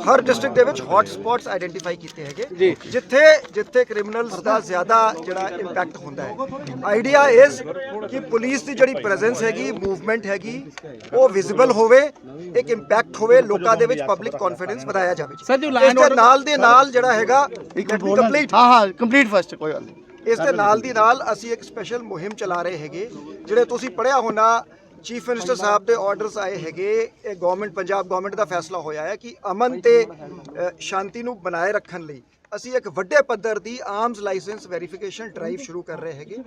ਹਰ ਡਿਸਟ੍ਰਿਕਟ ਦੇ ਵਿੱਚ ਹੌਟ ਸਪੌਟਸ ਆਈਡੈਂਟੀਫਾਈ ਕੀਤੇ ਹੈਗੇ ਜਿੱਥੇ ਕ੍ਰਿਮੀਨਲਸ ਦਾ ਜ਼ਿਆਦਾ ਜਿਹੜਾ ਇੰਪੈਕਟ ਹੁੰਦਾ ਹੈ। ਆਈਡੀਆ ਇਜ਼ ਕਿ ਪੁਲਿਸ ਦੀ ਜਿਹੜੀ ਪ੍ਰੈਜ਼ੈਂਸ ਹੈਗੀ, ਮੂਵਮੈਂਟ ਹੈਗੀ, ਉਹ ਵਿਜ਼ੀਬਲ ਹੋਵੇ, ਇੱਕ ਇੰਪੈਕਟ ਹੋਵੇ, ਲੋਕਾਂ ਦੇ ਵਿੱਚ ਪਬਲਿਕ ਕੌਨਫੀਡੈਂਸ ਵਧਾਇਆ ਜਾਵੇ। ਇਸ ਦੇ ਨਾਲ ਦੇ ਨਾਲ ਜਿਹੜਾ ਹੈਗਾ ਕੰਪਲੀਟ ਕੰਪਲੀਟ ਫਸਟ ਕੋਈ ਗੱਲ ਨਹੀਂ। ਇਸ ਦੇ ਨਾਲ ਦੀ ਨਾਲ ਅਸੀਂ ਇੱਕ ਸਪੈਸ਼ਲ ਮੁਹਿੰਮ ਚਲਾ ਰਹੇ ਹੈਗੇ, ਜਿਹੜੇ ਤੁਸੀਂ ਪੜ੍ਹਿਆ ਹੋਣਾ ਚੀਫ ਮਿਨਿਸਟਰ ਸਾਹਿਬ ਦੇ ਆਰਡਰਸ ਆਏ ਹੈਗੇ। ਇਹ ਗਵਰਨਮੈਂਟ, ਪੰਜਾਬ ਗਵਰਨਮੈਂਟ ਦਾ ਫੈਸਲਾ ਹੋਇਆ ਹੈ ਕਿ ਅਮਨ ਤੇ ਸ਼ਾਂਤੀ ਨੂੰ ਬਣਾਏ ਰੱਖਣ ਲਈ ਅਸੀਂ ਇੱਕ ਵੱਡੇ ਪੱਧਰ ਦੀ ਆਰਮਸ ਲਾਇਸੈਂਸ ਵੈਰੀਫਿਕੇਸ਼ਨ ਡਰਾਈਵ ਸ਼ੁਰੂ ਕਰ ਰਹੇ ਹੈਗੇ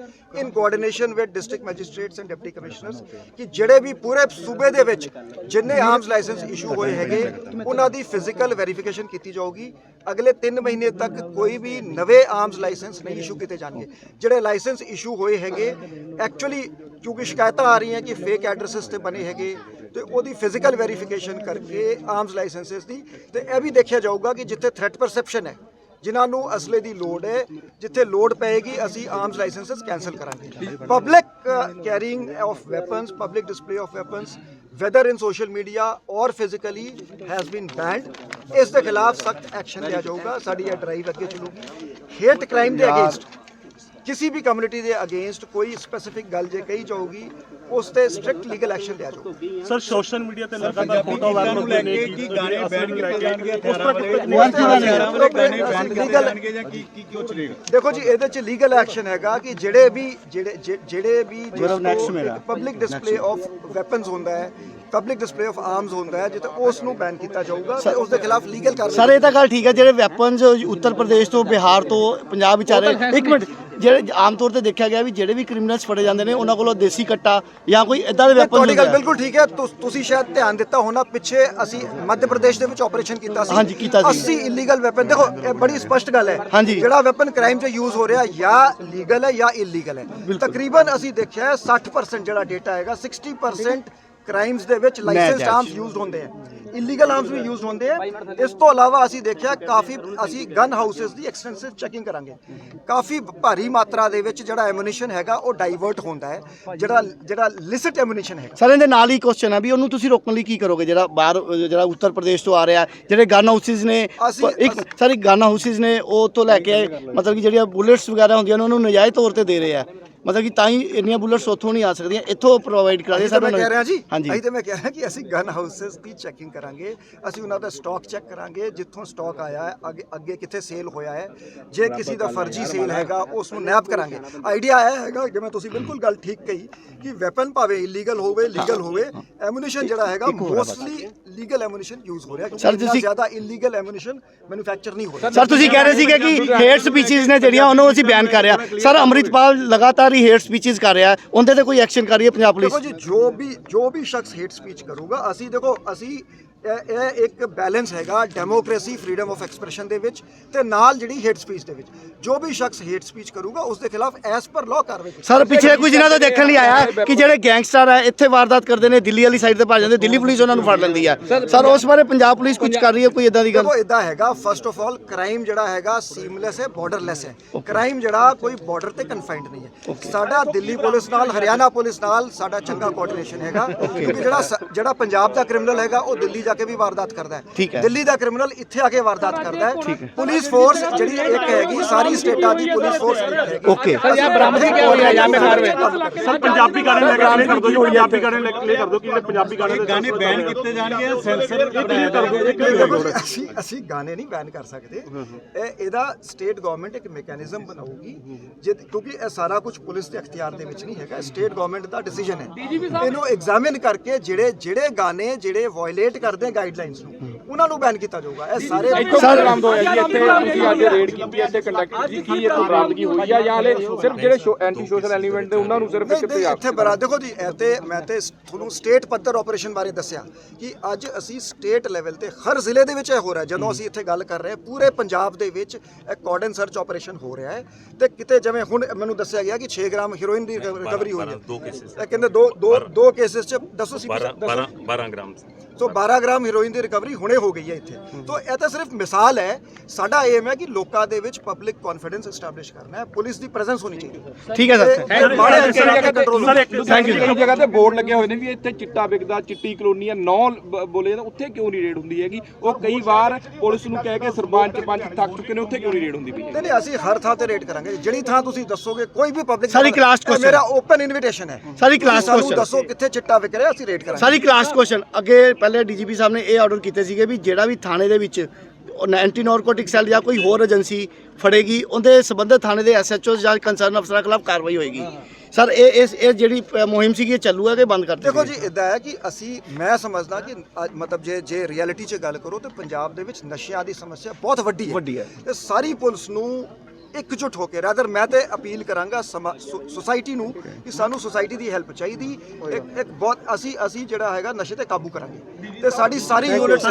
in coordination with district magistrates and deputy commissioners, ਕਿ ਜਿਹੜੇ ਵੀ ਪੂਰੇ ਸੂਬੇ ਦੇ ਵਿੱਚ ਜਿੰਨੇ ਆਰਮਸ ਲਾਇਸੈਂਸ ਇਸ਼ੂ ਹੋਏ ਹੈਗੇ ਉਹਨਾਂ ਦੀ ਫਿਜ਼ੀਕਲ ਵੈਰੀਫਿਕੇਸ਼ਨ ਕੀਤੀ ਜਾਊਗੀ। ਅਗਲੇ 3 ਮਹੀਨੇ ਤੱਕ ਕੋਈ ਵੀ ਨਵੇਂ ਆਰਮਸ ਲਾਇਸੈਂਸ ਨਹੀਂ ਇਸ਼ੂ ਕੀਤੇ ਜਾਣਗੇ। ਜਿਹੜੇ ਲਾਇਸੈਂਸ ਇਸ਼ੂ ਹੋਏ ਹੈਗੇ ਐਕਚੁਅਲੀ ਕਿਉਂਕਿ ਸ਼ਿਕਾਇਤਾਂ ਆ ਰਹੀਆਂ ਕਿ ਫੇਕ ਐਡਰੈਸਸ ਤੇ ਬਣੇ ਹੈਗੇ, ਤੇ ਉਹਦੀ ਫਿਜ਼ੀਕਲ ਵੈਰੀਫਿਕੇਸ਼ਨ ਕਰਕੇ ਆਰਮਸ ਲਾਇਸੈਂਸਸ ਦੀ, ਤੇ ਇਹ ਵੀ ਦੇਖਿਆ ਜਾਊਗਾ ਕਿ ਜਿੱਥੇ ਥ੍ਰੈਟ ਪਰਸੈਪਸ਼ਨ ਹੈ, ਜਿਨ੍ਹਾਂ ਨੂੰ ਅਸਲੇ ਦੀ ਲੋੜ ਹੈ, ਜਿੱਥੇ ਲੋੜ ਪਏਗੀ ਅਸੀਂ ਆਰਮਸ ਲਾਇਸੈਂਸਸ ਕੈਂਸਲ ਕਰਾਂਗੇ। Public carrying of weapons, public display of weapons whether in social media or physically has been banned। ਇਸ ਦੇ ਖਿਲਾਫ ਸਖਤ ਐਕਸ਼ਨ ਲਿਆ ਜਾਊਗਾ। ਸਾਡੀ ਇਹ ਡਰਾਈਵ ਅੱਗੇ ਚੱਲੂਗੀ। ਹੇਟ ਕ੍ਰਾਈਮ ਦੇ ਅਗੇਂਸਟ, ਕਿਸੇ ਵੀ ਕਮਿਊਨਿਟੀ ਦੇ ਅਗੇਂਸਟ ਕੋਈ ਸਪੈਸੀਫਿਕ ਗੱਲ ਜੇ ਕਹੀ ਜਾਊਗੀ ਉਸ ਤੇ ਸਟ੍ਰਿਕਟ ਲੀਗਲ ਐਕਸ਼ਨ ਲਿਆ ਜਾਊਗਾ। ਸਰ ਸੋਸ਼ਲ ਮੀਡੀਆ ਤੇ ਲਗਾਤਾਰ ਫੋਟੋ ਵਾਇਰਲ ਹੁੰਦੇ ਨੇ ਕਿ ਗਾਣੇ ਬੈਨ ਕੀਤੇ ਜਾਣਗੇ, ਦੇਖੋ ਜੀ ਇਹਦੇ ਚ ਲੀਗਲ ਐਕਸ਼ਨ ਹੈਗਾ ਕਿ ਜਿਹੜੇ ਵੀ ਪਬਲਿਕ ਡਿਸਪਲੇ ਆਫ ਵੈਪਨਸ ਹੁੰਦਾ ਹੈ, ਪਬਲਿਕ ਡਿਸਪਲੇ ਆਫ ਆਰਮਸ ਹੁੰਦਾ ਹੈ, ਜਿੱਥੇ ਉਸ ਨੂੰ ਬੈਨ ਕੀਤਾ ਜਾਊਗਾ ਤੇ ਉਸ ਦੇ ਖਿਲਾਫ ਲੀਗਲ ਕਾਰਵਾਈ। ਸਰ ਇਹ ਤਾਂ ਗੱਲ ਠੀਕ ਹੈ, ਜਿਹੜੇ ਵੈਪਨਸ ਉੱਤਰ ਪ੍ਰਦੇਸ਼ ਤੋਂ, ਬਿਹਾਰ ਤੋਂ ਪੰਜਾਬ ਵਿੱਚ ਆ ਰਹੇ, ਇੱਕ ਮਿੰਟ, ਜਿਹੜੇ ਆਮ ਤੌਰ ਤੇ ਦੇਖਿਆ ਗਿਆ ਵੀ ਜਿਹੜੇ ਵੀ ਕ੍ਰਿਮੀਨਲਸ ਫੜੇ ਜਾਂਦੇ ਨੇ ਉਹਨਾਂ ਕੋਲੋਂ ਦੇਸੀ ਕੱਟਾ ਜਾਂ ਕੋਈ ਇਦਾਂ ਦੇ ਵੈਪਨ ਤੁਹਾਡੀ ਗੱਲ ਬਿਲਕੁਲ ਠੀਕ ਹੈ। ਤੁਸੀਂ ਸ਼ਾਇਦ ਧਿਆਨ ਦਿੱਤਾ ਹੋਣਾ, ਪਿੱਛੇ ਅਸੀਂ ਮੱਧ ਪ੍ਰਦੇਸ਼ ਦੇ ਵਿੱਚ ਆਪਰੇਸ਼ਨ ਕੀਤਾ ਸੀ। ਹਾਂਜੀ, ਕੀਤਾ ਸੀ। 80 ਇਲੀਗਲ ਵੈਪਨ, ਦੇਖੋ ਇਹ ਬੜੀ ਸਪਸ਼ਟ ਗੱਲ ਹੈ, ਜਿਹੜਾ ਵੈਪਨ ਕ੍ਰਾਈਮ 'ਚ ਯੂਜ਼ ਹੋ ਰਿਹਾ ਜਾਂ ਲੀਗਲ ਹੈ ਜਾਂ ਇਲੀਗਲ ਹੈ। ਤਕਰੀਬਨ ਅਸੀਂ ਦੇਖਿਆ ਹੈ 60% ਜਿਹੜਾ ਡੇਟਾ ਹੈਗਾ, 60% ਕ੍ਰਾਈਮਸ ਦੇ ਵਿੱਚ ਲਾਇਸੈਂਸਡ ਆਰਮਸ ਯੂਜ਼ਡ ਹੁੰਦੇ ਆ, ਇਲੀਗਲ ਆਰਮਸ ਵੀ ਯੂਜ਼ਡ ਹੁੰਦੇ ਆ। ਇਸ ਤੋਂ ਇਲਾਵਾ ਅਸੀਂ ਦੇਖਿਆ ਕਾਫੀ, ਅਸੀਂ ਗਨ ਹਾਊਸਸ ਦੀ ਐਕਸਟੈਂਸਿਵ ਚੈਕਿੰਗ ਕਰਾਂਗੇ। ਕਾਫੀ ਭਾਰੀ ਮਾਤਰਾ ਦੇ ਵਿੱਚ ਜਿਹੜਾ ਐਮੂਨੀਸ਼ਨ ਹੈਗਾ ਉਹ ਡਾਈਵਰਟ ਹੁੰਦਾ ਹੈ, ਜਿਹੜਾ ਲਿਸਿਟ ਐਮੂਨੀਸ਼ਨ ਹੈ। ਸਰ ਇਹਦੇ ਨਾਲ ਹੀ ਕੁਐਸਚਨ ਹੈ ਵੀ ਉਹਨੂੰ ਤੁਸੀਂ ਰੋਕਣ ਲਈ ਕੀ ਕਰੋਗੇ, ਜਿਹੜਾ ਬਾਹਰ, ਜਿਹੜਾ ਉੱਤਰ ਪ੍ਰਦੇਸ਼ ਤੋਂ ਆ ਰਿਹਾ, ਜਿਹੜੇ ਗਨ ਹਾਊਸਿਸ ਨੇ, ਇੱਕ ਗਨ ਹਾਊਸਿਸ ਨੇ ਉਹ ਤੋਂ ਲੈ ਕੇ ਮਤਲਬ ਕਿ ਜਿਹੜੀਆਂ ਬੁਲੇਟਸ ਵਗੈਰਾ ਹੁੰਦੀਆਂ ਨੇ ਉਹਨੂੰ ਨਜਾਇਜ਼ ਤੌਰ ਤੇ ਦੇ ਰਹੇ ਆ, ਮਤਲਬ ਕਿ ਤਾਂ ਹੀ ਇੰਨੀਆਂ ਬੁਲੇਟਸ ਉੱਥੋਂ ਨਹੀਂ ਆ ਸਕਦੀਆਂ, ਇੱਥੋਂ ਪ੍ਰੋਵਾਈਡ ਕਰਾਂਗੇ। ਸਰ ਮੈਂ ਕਹਿ ਰਿਹਾ ਜੀ, ਅਸੀਂ ਤਾਂ ਮੈਂ ਕਹਿ ਰਿਹਾ ਕਿ ਅਸੀਂ ਗਨ ਹਾਊਸਸ ਦੀ ਚੈਕਿੰਗ ਕਰਾਂਗੇ, ਅਸੀਂ ਉਹਨਾਂ ਦਾ ਸਟਾਕ ਚੈੱਕ ਕਰਾਂਗੇ, ਜਿੱਥੋਂ ਸਟਾਕ ਆਇਆ ਹੈ, ਅੱਗੇ ਕਿੱਥੇ ਸੇਲ ਹੋਇਆ ਹੈ, ਜੇ ਕਿਸੇ ਦਾ ਫਰਜ਼ੀ ਸੇਲ ਹੈਗਾ ਉਸ ਨੂੰ ਨੈਪ ਕਰਾਂਗੇ। ਆਈਡੀਆ ਇਹ ਹੈਗਾ, ਜਿਵੇਂ ਤੁਸੀਂ ਬਿਲਕੁਲ ਗੱਲ ਠੀਕ ਕਹੀ ਕਿ ਵੈਪਨ ਭਾਵੇਂ ਇਲੀਗਲ ਹੋਵੇ, ਲੀਗਲ ਹੋਵੇ, ਐਮੂਨੀਸ਼ਨ ਜਿਹੜਾ ਹੈਗਾ ਮੋਸਟਲੀ ਲੀਗਲ ਐਮੂਨੀਸ਼ਨ ਯੂਜ਼ ਹੋ ਰਿਹਾ, ਕਿਉਂਕਿ ਜ਼ਿਆਦਾ ਇਲੀਗਲ ਐਮੂਨੀਸ਼ਨ ਮੈਨੂਫੈਕਚਰ ਨਹੀਂ ਹੋ ਰਿਹਾ। ਸਰ ਤੁਸੀਂ ਕਹਿ ਰਹੇ ਸੀਗੇ ਕਿ ਹੇਟ ਸਪੀਚੀਜ਼ ਨੇ ਜਿਹੜੀਆਂ ਉਹਨੂੰ ਅਸੀਂ ਬੈਨ ਕਰ ਰਿਹਾ। ਸਰ ਅੰਮ੍ਰਿਤਪਾਲ ਲਗਾਤਾਰ ਹੀ ਹੇਟ ਸਪੀਚੀਜ਼ ਕਰ ਰਿਹਾ, ਉਹਦੇ ਤੇ ਕੋਈ ਐਕਸ਼ਨ ਕਰ ਰਹੀ ਹੈ ਪੰਜਾਬ ਪੁਲਿਸ? ਦੇਖੋ ਜੀ, ਜੋ ਵੀ ਸ਼ਖਸ ਹੇਟ ਸਪੀਚ ਕਰੂਗਾ, ਅਸੀਂ ਇਹ ਇੱਕ ਬੈਲੈਂਸ ਹੈਗਾ ਡੈਮੋਕ੍ਰੇਸੀ, ਫਰੀडम ਆਫ ਐਕਸਪ੍ਰੈਸ਼ਨ ਦੇ ਵਿੱਚ, ਤੇ ਨਾਲ ਜਿਹੜੀ ਹੇਟ ਸਪੀਚ ਦੇ ਵਿੱਚ ਜੋ ਵੀ ਸ਼ਖਸ ਹੇਟ ਸਪੀਚ ਕਰੂਗਾ ਉਸ ਦੇ ਖਿਲਾਫ ਐਸ ਪਰ ਲਾਅ ਕਾਰਵਾਈ। ਸਰ ਪਿੱਛੇ ਕੁਝ ਦਿਨਾਂ ਤੋਂ ਦੇਖਣ ਲਈ ਆਇਆ ਕਿ ਜਿਹੜੇ ਗੈਂਗਸਟਰ ਆ ਇੱਥੇ ਵਾਰਦਾਤ ਕਰਦੇ ਨੇ, ਦਿੱਲੀ ਵਾਲੀ ਸਾਈਡ ਤੇ ਭੱਜ ਜਾਂਦੇ, ਦਿੱਲੀ ਪੁਲਿਸ ਉਹਨਾਂ ਨੂੰ ਫੜ ਲੈਂਦੀ ਆ। ਸਰ ਉਸ ਬਾਰੇ ਪੰਜਾਬ ਪੁਲਿਸ ਕੁਝ ਕਰ ਰਹੀ ਹੈ, ਕੋਈ ਇਦਾਂ ਦੀ ਗੱਲ? ਦੇਖੋ ਇਦਾਂ ਹੈਗਾ, ਫਸਟ ਆਫ ਆਲ ਕ੍ਰਾਈਮ ਜਿਹੜਾ ਹੈਗਾ ਸੀਮਲੈਸ ਹੈ, ਬਾਰਡਰਲੈਸ ਹੈ। ਕ੍ਰਾਈਮ ਜਿਹੜਾ ਕੋਈ ਬਾਰਡਰ ਤੇ ਕਨਫਾਈਨਡ ਨਹੀਂ ਹੈ। ਸਾਡਾ ਦਿੱਲੀ ਪੁਲਿਸ ਨਾਲ, ਹਰਿਆਣਾ ਪੁਲਿਸ ਨਾਲ ਸਾਡਾ ਚੰਗਾ ਕੋਆਰਡੀਨੇਸ਼ਨ ਹੈਗਾ, ਕਿਉਂਕਿ ਜਿਹੜਾ ਪੰਜਾਬ ਦਾ ਕ੍ਰਿਮੀਨਲ ਹੈਗਾ ਉਹ ਦਿੱਲੀ ਜਾ ਕੇ ਵੀ ਵਾਰਦਾਤ ਕਰਦਾ ਹੈ, ਦਿੱਲੀ ਦਾ ਕ੍ਰਿਮੀਨਲ ਇੱਥੇ ਆ ਕੇ ਵਾਰਦਾਤ ਕਰਦਾ ਹੈ। ਪੁਲਿਸ ਫੋਰਸ ਜਿਹੜੀ ਇੱਕ ਹੈਗੀ, ਸਾਰੀ ਸਟੇਟਾਂ ਦੀ ਪੁਲਿਸ ਫੋਰਸ ਹੈਗੀ। ਓਕੇ ਸਰ ਇਹ ਬਰਾਮਦ ਕੀ ਹੋ ਰਿਹਾ ਯਹਾਂ पे कार में? ਸਰ ਪੰਜਾਬੀ ਗਾਣੇ ਲੈ ਕਰ ਦੋ, ਪੰਜਾਬੀ ਗਾਣੇ ਲੈ ਕਰ ਦੋ, ਕਿ ਪੰਜਾਬੀ ਗਾਣੇ ਬੈਨ ਕੀਤੇ ਜਾਣਗੇ, ਸੈਂਸਰ ਕਰ ਦੋ। ਅਸੀਂ ਗਾਣੇ ਨਹੀਂ ਬੈਨ ਕਰ ਸਕਦੇ, ਇਹਦਾ ਸਟੇਟ ਗਵਰਨਮੈਂਟ ਇੱਕ ਮੈਕੈਨਿਜ਼ਮ ਬਣਾਊਗੀ, ਕਿਉਂਕਿ ਇਹ ਸਾਰਾ ਕੁਝ ਪੁਲਿਸ ਦੇ ਅਖਤਿਆਰ ਦੇ ਵਿੱਚ ਨਹੀਂ ਹੈਗਾ, ਸਟੇਟ ਗਵਰਨਮੈਂਟ ਦਾ ਡਿਸੀਜਨ ਹੈ। ਇਹਨੂੰ ਐਗਜ਼ਾਮਿਨ ਕਰਕੇ ਜਿਹੜੇ ਗਾਣੇ ਜਿਹੜੇ ਵਾਇਲੇਟ ਕਰਦੇ ਗਾਈਡਲਾਈਨਸ ਨੂੰ, ਉਹਨਾਂ ਨੂੰ ਬੈਨ ਕੀਤਾ ਜਾਊਗਾ। ਇਹ ਸਾਰੇ ਬਰਾਮਦ ਹੋਇਆ ਜੀ, ਇੱਥੇ ਤੁਸੀਂ ਅੱਜ ਰੇਡ ਕੀਤੀ, ਇੱਥੇ ਕੰਡਕਟ ਕੀਤੀ, ਕੀ ਇਹ ਬਰਾਮਦਗੀ ਹੋਈ ਆ ਜਾਂ ਹਲੇ ਸਿਰਫ ਜਿਹੜੇ ਐਂਟੀ ਸੋਸ਼ਲ ਐਲੀਮੈਂਟ ਨੇ ਉਹਨਾਂ ਨੂੰ ਸਿਰਫ ਕਿੱਥੇ ਆ? ਇੱਥੇ ਬਰਾ ਦੇਖੋ ਜੀ, ਮੈਂ ਤੇ ਤੁਹਾਨੂੰ ਸਟੇਟ ਪੱਧਰ ਆਪਰੇਸ਼ਨ ਬਾਰੇ ਦੱਸਿਆ ਕਿ ਅੱਜ ਅਸੀਂ ਸਟੇਟ ਲੈਵਲ ਤੇ ਹਰ ਜ਼ਿਲ੍ਹੇ ਦੇ ਵਿੱਚ ਇਹ ਹੋ ਰਿਹਾ। ਜਦੋਂ ਅਸੀਂ ਇੱਥੇ ਗੱਲ ਕਰ ਰਹੇ ਪੂਰੇ ਪੰਜਾਬ ਦੇ ਵਿੱਚ ਕਾਰਡਨ ਸਰਚ ਆਪਰੇਸ਼ਨ ਹੋ ਰਿਹਾ ਹੈ, ਤੇ ਕਿਤੇ ਜਿਵੇਂ ਹੁਣ ਮੈਨੂੰ ਦੱਸਿਆ ਗਿਆ ਕਿ 6 ਗ੍ਰਾਮ ਹੈਰੋਇਨ ਦੀ ਰਿਕਵਰੀ ਹੋਈ ਹੈ। ਇਹ ਕਹਿੰਦੇ ਦੋ ਕੇਸਿਸ ਚ ਦੱਸੋ ਸੀ 12 ਗ੍ਰਾਮ। ਸੋ 12 ਗ੍ਰਾਮ ਹੈਰੋਇਨ ਦੀ ਰਿਕਵਰੀ ਹੁਣੇ ਹੋ ਗਈ ਹੈ ਇੱਥੇ। ਤਾਂ ਇਹ ਤਾਂ ਸਿਰਫ ਮਿਸਾਲ ਹੈ। ਸਾਡਾ ਏਮ ਹੈ ਕਿ ਲੋਕਾਂ ਦੇ ਵਿੱਚ ਪਬਲਿਕ ਕੌਨਫੀਡੈਂਸ ਐਸਟੈਬਲਿਸ਼ ਕਰਨਾ ਹੈ, ਪੁਲਿਸ ਦੀ ਪ੍ਰੈਜ਼ੈਂਸ ਹੋਣੀ ਚਾਹੀਦੀ। ਠੀਕ ਹੈ ਸਰ, ਤੇ ਮਾੜੇ ਅਨਸਰ ਜਾ ਕੇ ਕੰਟਰੋਲ ਥੈਂਕ ਯੂ ਕਈ ਜਗ੍ਹਾ ਤੇ ਬੋਰਡ ਲੱਗੇ ਹੋਏ ਨੇ ਵੀ ਇੱਥੇ ਚਿੱਟਾ ਵਿਕਦਾ, ਚਿੱਟੀ ਕਲੋਨੀ ਆ, ਨੌ ਬੋਲੇ ਜਾਂਦਾ, ਉੱਥੇ ਕਿਉਂ ਨਹੀਂ ਰੇਡ ਹੁੰਦੀ ਹੈਗੀ? ਉਹ ਕਈ ਵਾਰ ਪੁਲਿਸ ਨੂੰ ਕਹਿ ਕੇ ਸਰਪੰਚ ਪੰਚ ਥੱਕ ਚੁੱਕੇ ਨੇ, ਉੱਥੇ ਕਿਉਂ ਨਹੀਂ ਰੇਡ ਹੁੰਦੀ ਪਈ? ਨਹੀਂ, ਅਸੀਂ ਹਰ ਥਾਂ ਤੇ ਰੇਡ ਕਰਾਂਗੇ। ਜਿਹੜੀ ਥਾਂ ਤੁਸੀਂ ਦੱਸੋਗੇ, ਕੋਈ ਵੀ ਪਬਲਿਕ ਸਾਰੀ ਕਲਾਸ question ਮੇਰਾ ਓਪਨ ਇਨਵੀਟੇਸ਼ਨ ਹੈ। ਸਾਰੀ ਕਲਾਸ ਸਾਨੂੰ question ਦੱਸੋ ਕਿੱਥੇ ਚਿੱਟਾ ਵਿਕ ਰਿਹਾ, ਅਸੀਂ ਰੇਡ ਕਰਾਂਗੇ। ਸਾਰੀ ਕਲਾਸ ਕੁਐਸਚਨ ਅੱਗੇ ਪਹਿਲੇ ਡੀਜੀਪੀ ਸਾਹਿਬ ਨੇ ਇਹ ਆਰਡਰ ਕੀਤੇ ਸੀਗੇ ਵੀ ਜਿਹੜਾ ਵੀ ਥਾਣੇ ਦੇ ਵਿੱਚ ਐਂਟੀ ਨਾਰਕੋਟਿਕ ਸੈੱਲ ਜਾਂ ਕੋਈ ਹੋਰ ਏਜੰਸੀ ਫੜੇਗੀ, ਉਹਦੇ ਸੰਬੰਧਿਤ ਥਾਣੇ ਦੇ ਐਸਐਚਓ ਜਾਂ ਕੰਸਰਨ ਅਫਸਰਾਂ ਖਿਲਾਫ ਕਾਰਵਾਈ ਹੋਏਗੀ। ਸਰ ਇਹ ਜਿਹੜੀ ਮੁਹਿੰਮ ਸੀਗੀ ਇਹ ਚੱਲੂਗਾ ਕਿ ਬੰਦ ਕਰ ਦਿੱਤੀ? ਦੇਖੋ ਜੀ, ਇਦਾਂ ਹੈ ਕਿ ਮੈਂ ਸਮਝਦਾ ਕਿ ਮਤਲਬ ਜੇ ਰਿਐਲਿਟੀ 'ਚ ਗੱਲ ਕਰੋ ਤਾਂ ਪੰਜਾਬ ਦੇ ਵਿੱਚ ਨਸ਼ਿਆਂ ਦੀ ਸਮੱਸਿਆ ਬਹੁਤ ਵੱਡੀ ਹੈ ਤੇ ਸਾਰੀ ਪੁਲਿਸ ਨੂੰ ਇਕਜੁੱਟ ਹੋ ਕੇ ਰਾਦਰ ਮੈਂ ਤੇ ਅਪੀਲ ਕਰਾਂਗਾ ਸੁਸਾਇਟੀ ਨੂੰ ਕਿ ਸਾਨੂੰ ਸੁਸਾਇਟੀ ਦੀ ਹੈਲਪ ਚਾਹੀਦੀ। ਇੱਕ ਬਹੁਤ ਅਸੀਂ ਜਿਹੜਾ ਹੈਗਾ ਨਸ਼ੇ ਤੇ ਕਾਬੂ ਕਰਾਂਗੇ ਤੇ ਸਾਡੀ ਸਾਰੀ ਯੂਨਿਟਸ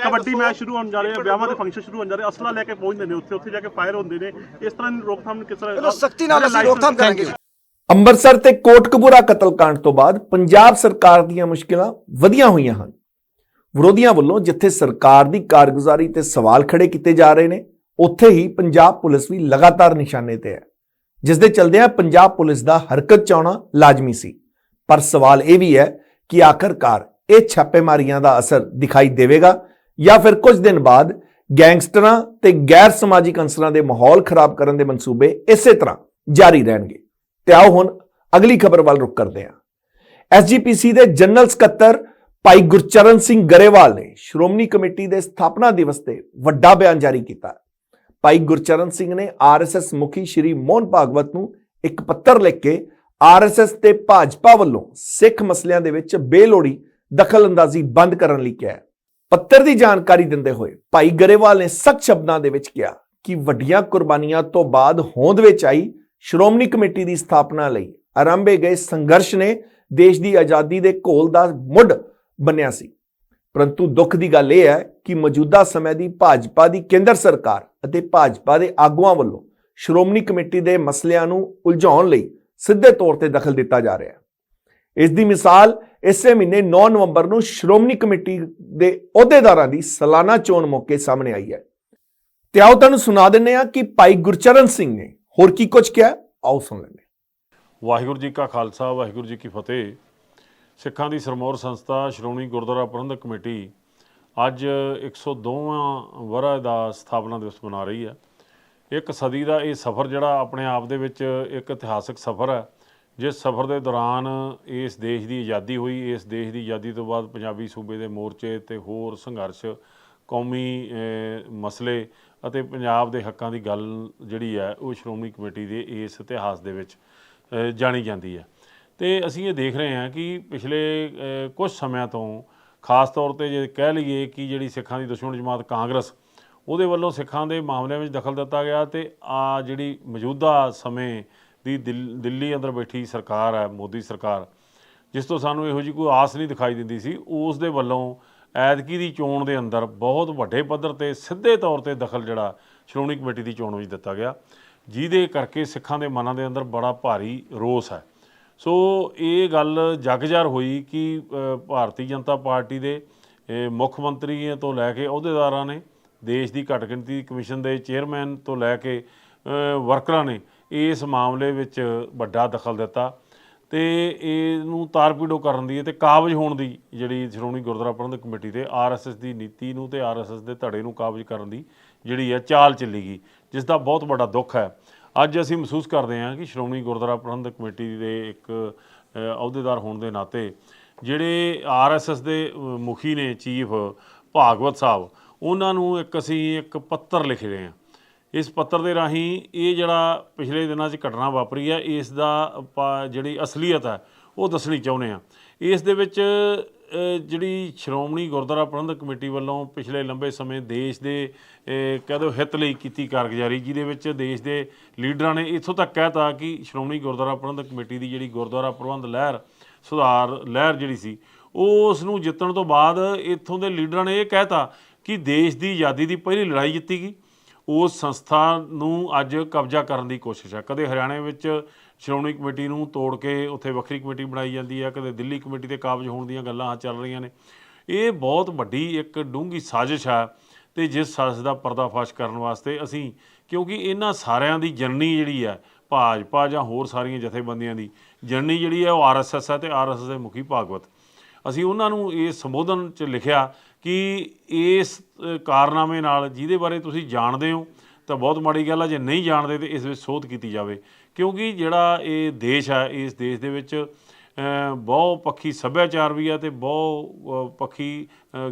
ਕਬੱਡੀ ਮੈਚ ਸ਼ੁਰੂ ਹੋਣ ਜਾ ਰਹੇ, ਵਿਆਹਾਂ ਦੇ ਫੰਕਸ਼ਨ ਸ਼ੁਰੂ ਹੋਣ ਜਾ ਰਹੇ, ਅਸਲਾ ਲੈ ਕੇ ਪਹੁੰਚਦੇ ਨੇ ਉੱਥੇ ਜਾ ਕੇ ਫਾਇਰ ਹੁੰਦੇ ਨੇ। ਇਸ ਤਰ੍ਹਾਂ ਰੋਕਥਾਮ ਕਿਸ ਤਰ੍ਹਾਂ ਸਖਤੀ ਨਾਲ ਅਸੀਂ ਰੋਕਥਾਮ ਕਰਾਂਗੇ। ਅੰਮ੍ਰਿਤਸਰ ਤੇ ਕੋਟਕਪੂਰਾ ਕਤਲकांड ਤੋਂ ਬਾਅਦ ਪੰਜਾਬ ਸਰਕਾਰ ਦੀਆਂ ਮੁਸ਼ਕਿਲਾਂ ਵਧੀਆਂ ਹੋਈਆਂ ਹਨ। ਵਿਰੋਧੀਆਂ ਵੱਲੋਂ ਜਿੱਥੇ ਸਰਕਾਰ ਦੀ ਕਾਰਗੁਜ਼ਾਰੀ ਤੇ ਸਵਾਲ ਖੜੇ ਕੀਤੇ ਜਾ ਰਹੇ ਨੇ, ਉੱਥੇ ਹੀ ਪੰਜਾਬ ਪੁਲਿਸ ਵੀ ਲਗਾਤਾਰ ਨਿਸ਼ਾਨੇ ਤੇ ਹੈ, ਜਿਸ ਦੇ ਚਲਦਿਆਂ ਪੰਜਾਬ ਪੁਲਿਸ ਦਾ ਹਰਕਤ 'ਚ ਆਉਣਾ ਲਾਜ਼ਮੀ ਸੀ। ਪਰ ਸਵਾਲ ਇਹ ਵੀ ਹੈ ਕਿ ਆਖਰਕਾਰ ਇਹ ਛਾਪੇਮਾਰੀਆਂ ਦਾ ਅਸਰ ਦਿਖਾਈ ਦੇਵੇਗਾ ਜਾਂ ਫਿਰ ਕੁਝ ਦਿਨ ਬਾਅਦ ਗੈਂਗਸਟਰਾਂ ਤੇ ਗੈਰ ਸਮਾਜਿਕ ਅੰਸਰਾਂ ਦੇ ਮਾਹੌਲ ਖਰਾਬ ਕਰਨ ਦੇ ਮਨਸੂਬੇ ਇਸੇ ਤਰ੍ਹਾਂ ਜਾਰੀ ਰਹਿਣਗੇ। ਤੇ ਆਓ ਹੁਣ ਅਗਲੀ ਖਬਰ ਵੱਲ ਰੁਕ ਕਰਦੇ ਹਾਂ। ਐਸਜੀਪੀਸੀ ਦੇ ਜਨਰਲ ਸਕੱਤਰ ਭਾਈ ਗੁਰਚਰਨ ਸਿੰਘ ਗਰੇਵਾਲ ਨੇ ਸ਼੍ਰੋਮਣੀ ਕਮੇਟੀ ਦੇ ਸਥਾਪਨਾ ਦਿਵਸ ਤੇ ਵੱਡਾ ਬਿਆਨ ਜਾਰੀ ਕੀਤਾ। ਭਾਈ ਗੁਰਚਰਨ ਸਿੰਘ ਨੇ ਆਰਐਸਐਸ ਮੁਖੀ ਸ਼੍ਰੀ ਮੋਹਨ ਭਾਗਵਤ ਨੂੰ ਇੱਕ ਪੱਤਰ ਲਿਖ ਕੇ ਆਰਐਸਐਸ ਤੇ ਭਾਜਪਾ ਵੱਲੋਂ ਸਿੱਖ ਮਸਲਿਆਂ ਦੇ ਵਿੱਚ ਬੇਲੋੜੀ ਦਖਲਅੰਦਾਜ਼ੀ ਬੰਦ ਕਰਨ ਲਈ ਕਿਹਾ। ਪੱਤਰ ਦੀ ਜਾਣਕਾਰੀ ਦਿੰਦੇ ਹੋਏ ਭਾਈ ਗਰੇਵਾਲ ਨੇ ਸਖਤ ਸ਼ਬਦਾਂ ਦੇ ਵਿੱਚ ਕਿਹਾ ਕਿ ਵੱਡੀਆਂ ਕੁਰਬਾਨੀਆਂ ਤੋਂ ਬਾਅਦ ਹੋਂਦ ਵਿੱਚ ਆਈ ਸ਼੍ਰੋਮਣੀ ਕਮੇਟੀ ਦੀ ਸਥਾਪਨਾ ਲਈ ਆਰੰਭੇ ਗਏ ਸੰਘਰਸ਼ ਨੇ ਦੇਸ਼ ਦੀ ਆਜ਼ਾਦੀ ਦੇ ਘੋਲ ਦਾ ਮੁੱਢ ਬੰਨਿਆ ਸੀ। ਪਰੰਤੂ ਦੁੱਖ ਦੀ ਗੱਲ ਇਹ ਹੈ ਕਿ ਮੌਜੂਦਾ ਸਮੇਂ ਦੀ ਭਾਜਪਾ ਦੀ ਕੇਂਦਰ ਸਰਕਾਰ ਅਤੇ ਭਾਜਪਾ ਦੇ ਆਗੂਆਂ ਵੱਲੋਂ ਸ਼੍ਰੋਮਣੀ ਕਮੇਟੀ ਦੇ ਮਸਲਿਆਂ ਨੂੰ ਉਲਝਾਉਣ ਲਈ ਸਿੱਧੇ ਤੌਰ ਤੇ ਦਖਲ ਦਿੱਤਾ ਜਾ ਰਿਹਾ ਹੈ। ਇਸ ਦੀ ਮਿਸਾਲ ਇਸੇ ਮਹੀਨੇ 9 ਨਵੰਬਰ ਨੂੰ ਸ਼੍ਰੋਮਣੀ ਕਮੇਟੀ ਦੇ ਅਹੁਦੇਦਾਰਾਂ ਦੀ ਸਾਲਾਨਾ ਚੋਣ ਮੌਕੇ ਸਾਹਮਣੇ ਆਈ ਹੈ। ਤੇ ਆਓ ਤੁਹਾਨੂੰ ਸੁਣਾ ਦਿੰਦੇ ਹਾਂ ਕਿ ਭਾਈ ਗੁਰਚਰਨ ਸਿੰਘ ਨੇ ਹੋਰ ਕੀ ਕੁਝ ਕਿਹਾ, ਆਓ ਸੁਣ ਲੈਂਦੇ ਹਾਂ। ਵਾਹਿਗੁਰੂ ਜੀ ਕਾ ਖਾਲਸਾ, ਵਾਹਿਗੁਰੂ ਜੀ ਕੀ ਫਤਿਹ। ਸਿੱਖਾਂ ਦੀ ਸਰਮੌਰ ਸੰਸਥਾ ਸ਼੍ਰੋਮਣੀ ਗੁਰਦੁਆਰਾ ਪ੍ਰਬੰਧਕ ਕਮੇਟੀ ਅੱਜ 102ਵਾਂ ਵਰ੍ਹਾ ਦਾ ਸਥਾਪਨਾ ਦਿਵਸ ਮਨਾ ਰਹੀ ਹੈ। ਇੱਕ ਸਦੀ ਦਾ ਇਹ ਸਫ਼ਰ ਜਿਹੜਾ ਆਪਣੇ ਆਪ ਦੇ ਵਿੱਚ ਇੱਕ ਇਤਿਹਾਸਕ ਸਫ਼ਰ ਹੈ, ਜਿਸ ਸਫ਼ਰ ਦੇ ਦੌਰਾਨ ਇਸ ਦੇਸ਼ ਦੀ ਆਜ਼ਾਦੀ ਹੋਈ। ਇਸ ਦੇਸ਼ ਦੀ ਆਜ਼ਾਦੀ ਤੋਂ ਬਾਅਦ ਪੰਜਾਬੀ ਸੂਬੇ ਦੇ ਮੋਰਚੇ ਤੇ ਹੋਰ ਸੰਘਰਸ਼, ਕੌਮੀ ਮਸਲੇ ਅਤੇ ਪੰਜਾਬ ਦੇ ਹੱਕਾਂ ਦੀ ਗੱਲ ਜਿਹੜੀ ਹੈ ਉਹ ਸ਼੍ਰੋਮਣੀ ਕਮੇਟੀ ਦੇ ਇਸ ਇਤਿਹਾਸ ਦੇ ਵਿੱਚ ਜਾਣੀ ਜਾਂਦੀ ਹੈ। ਤੇ ਅਸੀਂ ਇਹ ਦੇਖ ਰਹੇ ਹਾਂ ਕਿ ਪਿਛਲੇ ਕੁਝ ਸਮਿਆਂ ਤੋਂ ਖਾਸ ਤੌਰ ਤੇ ਜੇ ਕਹਿ ਲਈਏ ਕਿ ਜਿਹੜੀ ਸਿੱਖਾਂ ਦੀ ਦੁਸ਼ਮਣ ਜਮਾਤ ਕਾਂਗਰਸ, ਉਹਦੇ ਵੱਲੋਂ ਸਿੱਖਾਂ ਦੇ ਮਾਮਲਿਆਂ ਵਿੱਚ ਦਖਲ ਦਿੱਤਾ ਗਿਆ ਤੇ ਆ ਜਿਹੜੀ ਮੌਜੂਦਾ ਸਮੇਂ ਦੀ ਦਿੱਲੀ ਅੰਦਰ ਬੈਠੀ ਸਰਕਾਰ ਹੈ, ਮੋਦੀ ਸਰਕਾਰ, ਜਿਸ ਤੋਂ ਸਾਨੂੰ ਇਹੋ ਜਿਹੀ ਕੋਈ ਆਸ ਨਹੀਂ ਦਿਖਾਈ ਦਿੰਦੀ ਸੀ, ਉਸ ਦੇ ਵੱਲੋਂ ਐਤਕੀ ਦੀ ਚੋਣ ਦੇ ਅੰਦਰ ਬਹੁਤ ਵੱਡੇ ਪੱਧਰ ਤੇ ਸਿੱਧੇ ਤੌਰ ਤੇ ਦਖਲ ਜਿਹੜਾ ਸ਼੍ਰੋਮਣੀ ਕਮੇਟੀ ਦੀ ਚੋਣ ਵਿੱਚ ਦਿੱਤਾ ਗਿਆ, ਜਿਹਦੇ ਕਰਕੇ ਸਿੱਖਾਂ ਦੇ ਮਨਾਂ ਦੇ ਅੰਦਰ ਬੜਾ ਭਾਰੀ ਰੋਸ ਹੈ। ਸੋ ਇਹ ਗੱਲ ਜਗਜ਼ਾਹਰ ਹੋਈ ਕਿ ਭਾਰਤੀ ਜਨਤਾ ਪਾਰਟੀ ਦੇ ਮੁੱਖ ਮੰਤਰੀ ਤੋਂ ਲੈ ਕੇ ਅਹੁਦੇਦਾਰਾਂ ਨੇ, ਦੇਸ਼ ਦੀ ਘੱਟ ਗਿਣਤੀ ਕਮਿਸ਼ਨ ਦੇ ਚੇਅਰਮੈਨ ਤੋਂ ਲੈ ਕੇ ਵਰਕਰਾਂ ਨੇ ਇਸ ਮਾਮਲੇ ਵਿੱਚ ਵੱਡਾ ਦਖਲ ਦਿੱਤਾ ਤੇ ਇਹਨੂੰ ਤਾਰਪੀੜੋ ਕਰਨ ਦੀ ਤੇ ਕਾਬਜ਼ ਹੋਣ ਦੀ ਜਿਹੜੀ ਸ਼੍ਰੋਮਣੀ ਗੁਰਦੁਆਰਾ ਪ੍ਰਬੰਧਕ ਕਮੇਟੀ ਤੇ ਆਰਐਸਐਸ ਦੀ ਨੀਤੀ ਨੂੰ ਤੇ ਆਰਐਸਐਸ ਦੇ ਧੜੇ ਨੂੰ ਕਾਬਜ਼ ਕਰਨ ਦੀ ਜਿਹੜੀ ਹੈ ਚਾਲ ਚੱਲੀ ਗਈ, ਜਿਸ ਦਾ ਬਹੁਤ ਵੱਡਾ ਦੁੱਖ ਹੈ। ਅੱਜ ਅਸੀਂ ਮਹਿਸੂਸ ਕਰਦੇ ਹਾਂ ਕਿ ਸ਼੍ਰੋਮਣੀ ਗੁਰਦੁਆਰਾ ਪ੍ਰਬੰਧਕ ਕਮੇਟੀ ਦੇ ਇੱਕ ਅਹੁਦੇਦਾਰ ਹੋਣ ਦੇ ਨਾਤੇ ਜਿਹੜੇ ਆਰਐਸਐਸ ਦੇ ਮੁਖੀ ਨੇ ਚੀਫ ਭਾਗਵਤ ਸਾਹਿਬ, ਉਹਨਾਂ ਨੂੰ ਅਸੀਂ ਇੱਕ ਪੱਤਰ ਲਿਖ ਰਹੇ ਹਾਂ। ਇਸ ਪੱਤਰ ਦੇ ਰਾਹੀਂ ਇਹ ਜਿਹੜਾ ਪਿਛਲੇ ਦਿਨਾਂ 'ਚ ਘਟਨਾ ਵਾਪਰੀ ਹੈ, ਇਸ ਦਾ ਆਪਾਂ ਜਿਹੜੀ ਅਸਲੀਅਤ ਹੈ ਉਹ ਦੱਸਣੀ ਚਾਹੁੰਦੇ ਹਾਂ। ਇਸ ਦੇ ਵਿੱਚ ਜਿਹੜੀ ਸ਼੍ਰੋਮਣੀ ਗੁਰਦੁਆਰਾ ਪ੍ਰਬੰਧਕ ਕਮੇਟੀ ਵੱਲੋਂ ਪਿਛਲੇ ਲੰਬੇ ਸਮੇਂ ਦੇਸ਼ ਦੇ ਕਹਿ ਦਿਓ ਹਿੱਤ ਲਈ ਕੀਤੀ ਕਾਰਗੁਜ਼ਾਰੀ, ਜਿਹਦੇ ਵਿੱਚ ਦੇਸ਼ ਦੇ ਲੀਡਰਾਂ ਨੇ ਇੱਥੋਂ ਤੱਕ ਕਹਿਤਾ ਕਿ ਸ਼੍ਰੋਮਣੀ ਗੁਰਦੁਆਰਾ ਪ੍ਰਬੰਧਕ ਕਮੇਟੀ ਦੀ ਜਿਹੜੀ ਗੁਰਦੁਆਰਾ ਪ੍ਰਬੰਧ ਲਹਿਰ, ਸੁਧਾਰ ਲਹਿਰ ਜਿਹੜੀ ਸੀ, ਉਸ ਨੂੰ ਜਿੱਤਣ ਤੋਂ ਬਾਅਦ ਇੱਥੋਂ ਦੇ ਲੀਡਰਾਂ ਨੇ ਇਹ ਕਹਿਤਾ ਕਿ ਦੇਸ਼ ਦੀ ਆਜ਼ਾਦੀ ਦੀ ਪਹਿਲੀ ਲੜਾਈ ਜਿੱਤੀ ਗਈ। ਉਸ ਸੰਸਥਾ ਨੂੰ ਅੱਜ ਕਬਜ਼ਾ ਕਰਨ ਦੀ ਕੋਸ਼ਿਸ਼ ਹੈ। ਕਦੇ ਹਰਿਆਣੇ ਵਿੱਚ ਸ਼੍ਰੋਮਣੀ ਕਮੇਟੀ ਨੂੰ ਤੋੜ ਕੇ ਉੱਥੇ ਵੱਖਰੀ ਕਮੇਟੀ ਬਣਾਈ ਜਾਂਦੀ ਹੈ, ਕਦੇ ਦਿੱਲੀ ਕਮੇਟੀ 'ਤੇ ਕਾਬਜ਼ ਹੋਣ ਦੀਆਂ ਗੱਲਾਂ ਚੱਲ ਰਹੀਆਂ ਨੇ। ਇਹ ਬਹੁਤ ਵੱਡੀ ਇੱਕ ਡੂੰਘੀ ਸਾਜ਼ਿਸ਼ ਹੈ ਤੇ ਜਿਸ ਸਾਜ਼ਿਸ਼ ਦਾ ਪਰਦਾਫਾਸ਼ ਕਰਨ ਵਾਸਤੇ ਅਸੀਂ, ਕਿਉਂਕਿ ਇਹਨਾਂ ਸਾਰਿਆਂ ਦੀ ਜਰਨੀ ਜਿਹੜੀ ਹੈ ਭਾਜਪਾ ਜਾਂ ਹੋਰ ਸਾਰੀਆਂ ਜਥੇਬੰਦੀਆਂ ਦੀ ਜਰਨੀ ਜਿਹੜੀ ਹੈ ਉਹ ਆਰਐਸਐਸ ਹੈ ਤੇ ਆਰਐਸਐਸ ਦੇ ਮੁਖੀ ਭਾਗਵਤ, ਅਸੀਂ ਉਹਨਾਂ ਨੂੰ ਇਸ ਸੰਬੋਧਨ 'ਚ ਲਿਖਿਆ ਕਿ ਇਸ ਕਾਰਨਾਮੇ ਨਾਲ ਜਿਹਦੇ ਬਾਰੇ ਤੁਸੀਂ ਜਾਣਦੇ ਹੋ ਤਾਂ ਬਹੁਤ ਮਾੜੀ ਗੱਲ ਹੈ, ਜੇ ਨਹੀਂ ਜਾਣਦੇ ਤਾਂ ਇਸ ਵਿੱਚ ਸੋਧ ਕੀਤੀ ਜਾਵੇ, ਕਿਉਂਕਿ ਜਿਹੜਾ ਇਹ ਦੇਸ਼ ਹੈ ਇਸ ਦੇਸ਼ ਦੇ ਵਿੱਚ ਬਹੁ ਪੱਖੀ ਸੱਭਿਆਚਾਰ ਵੀ ਹੈ ਤੇ ਬਹੁ ਪੱਖੀ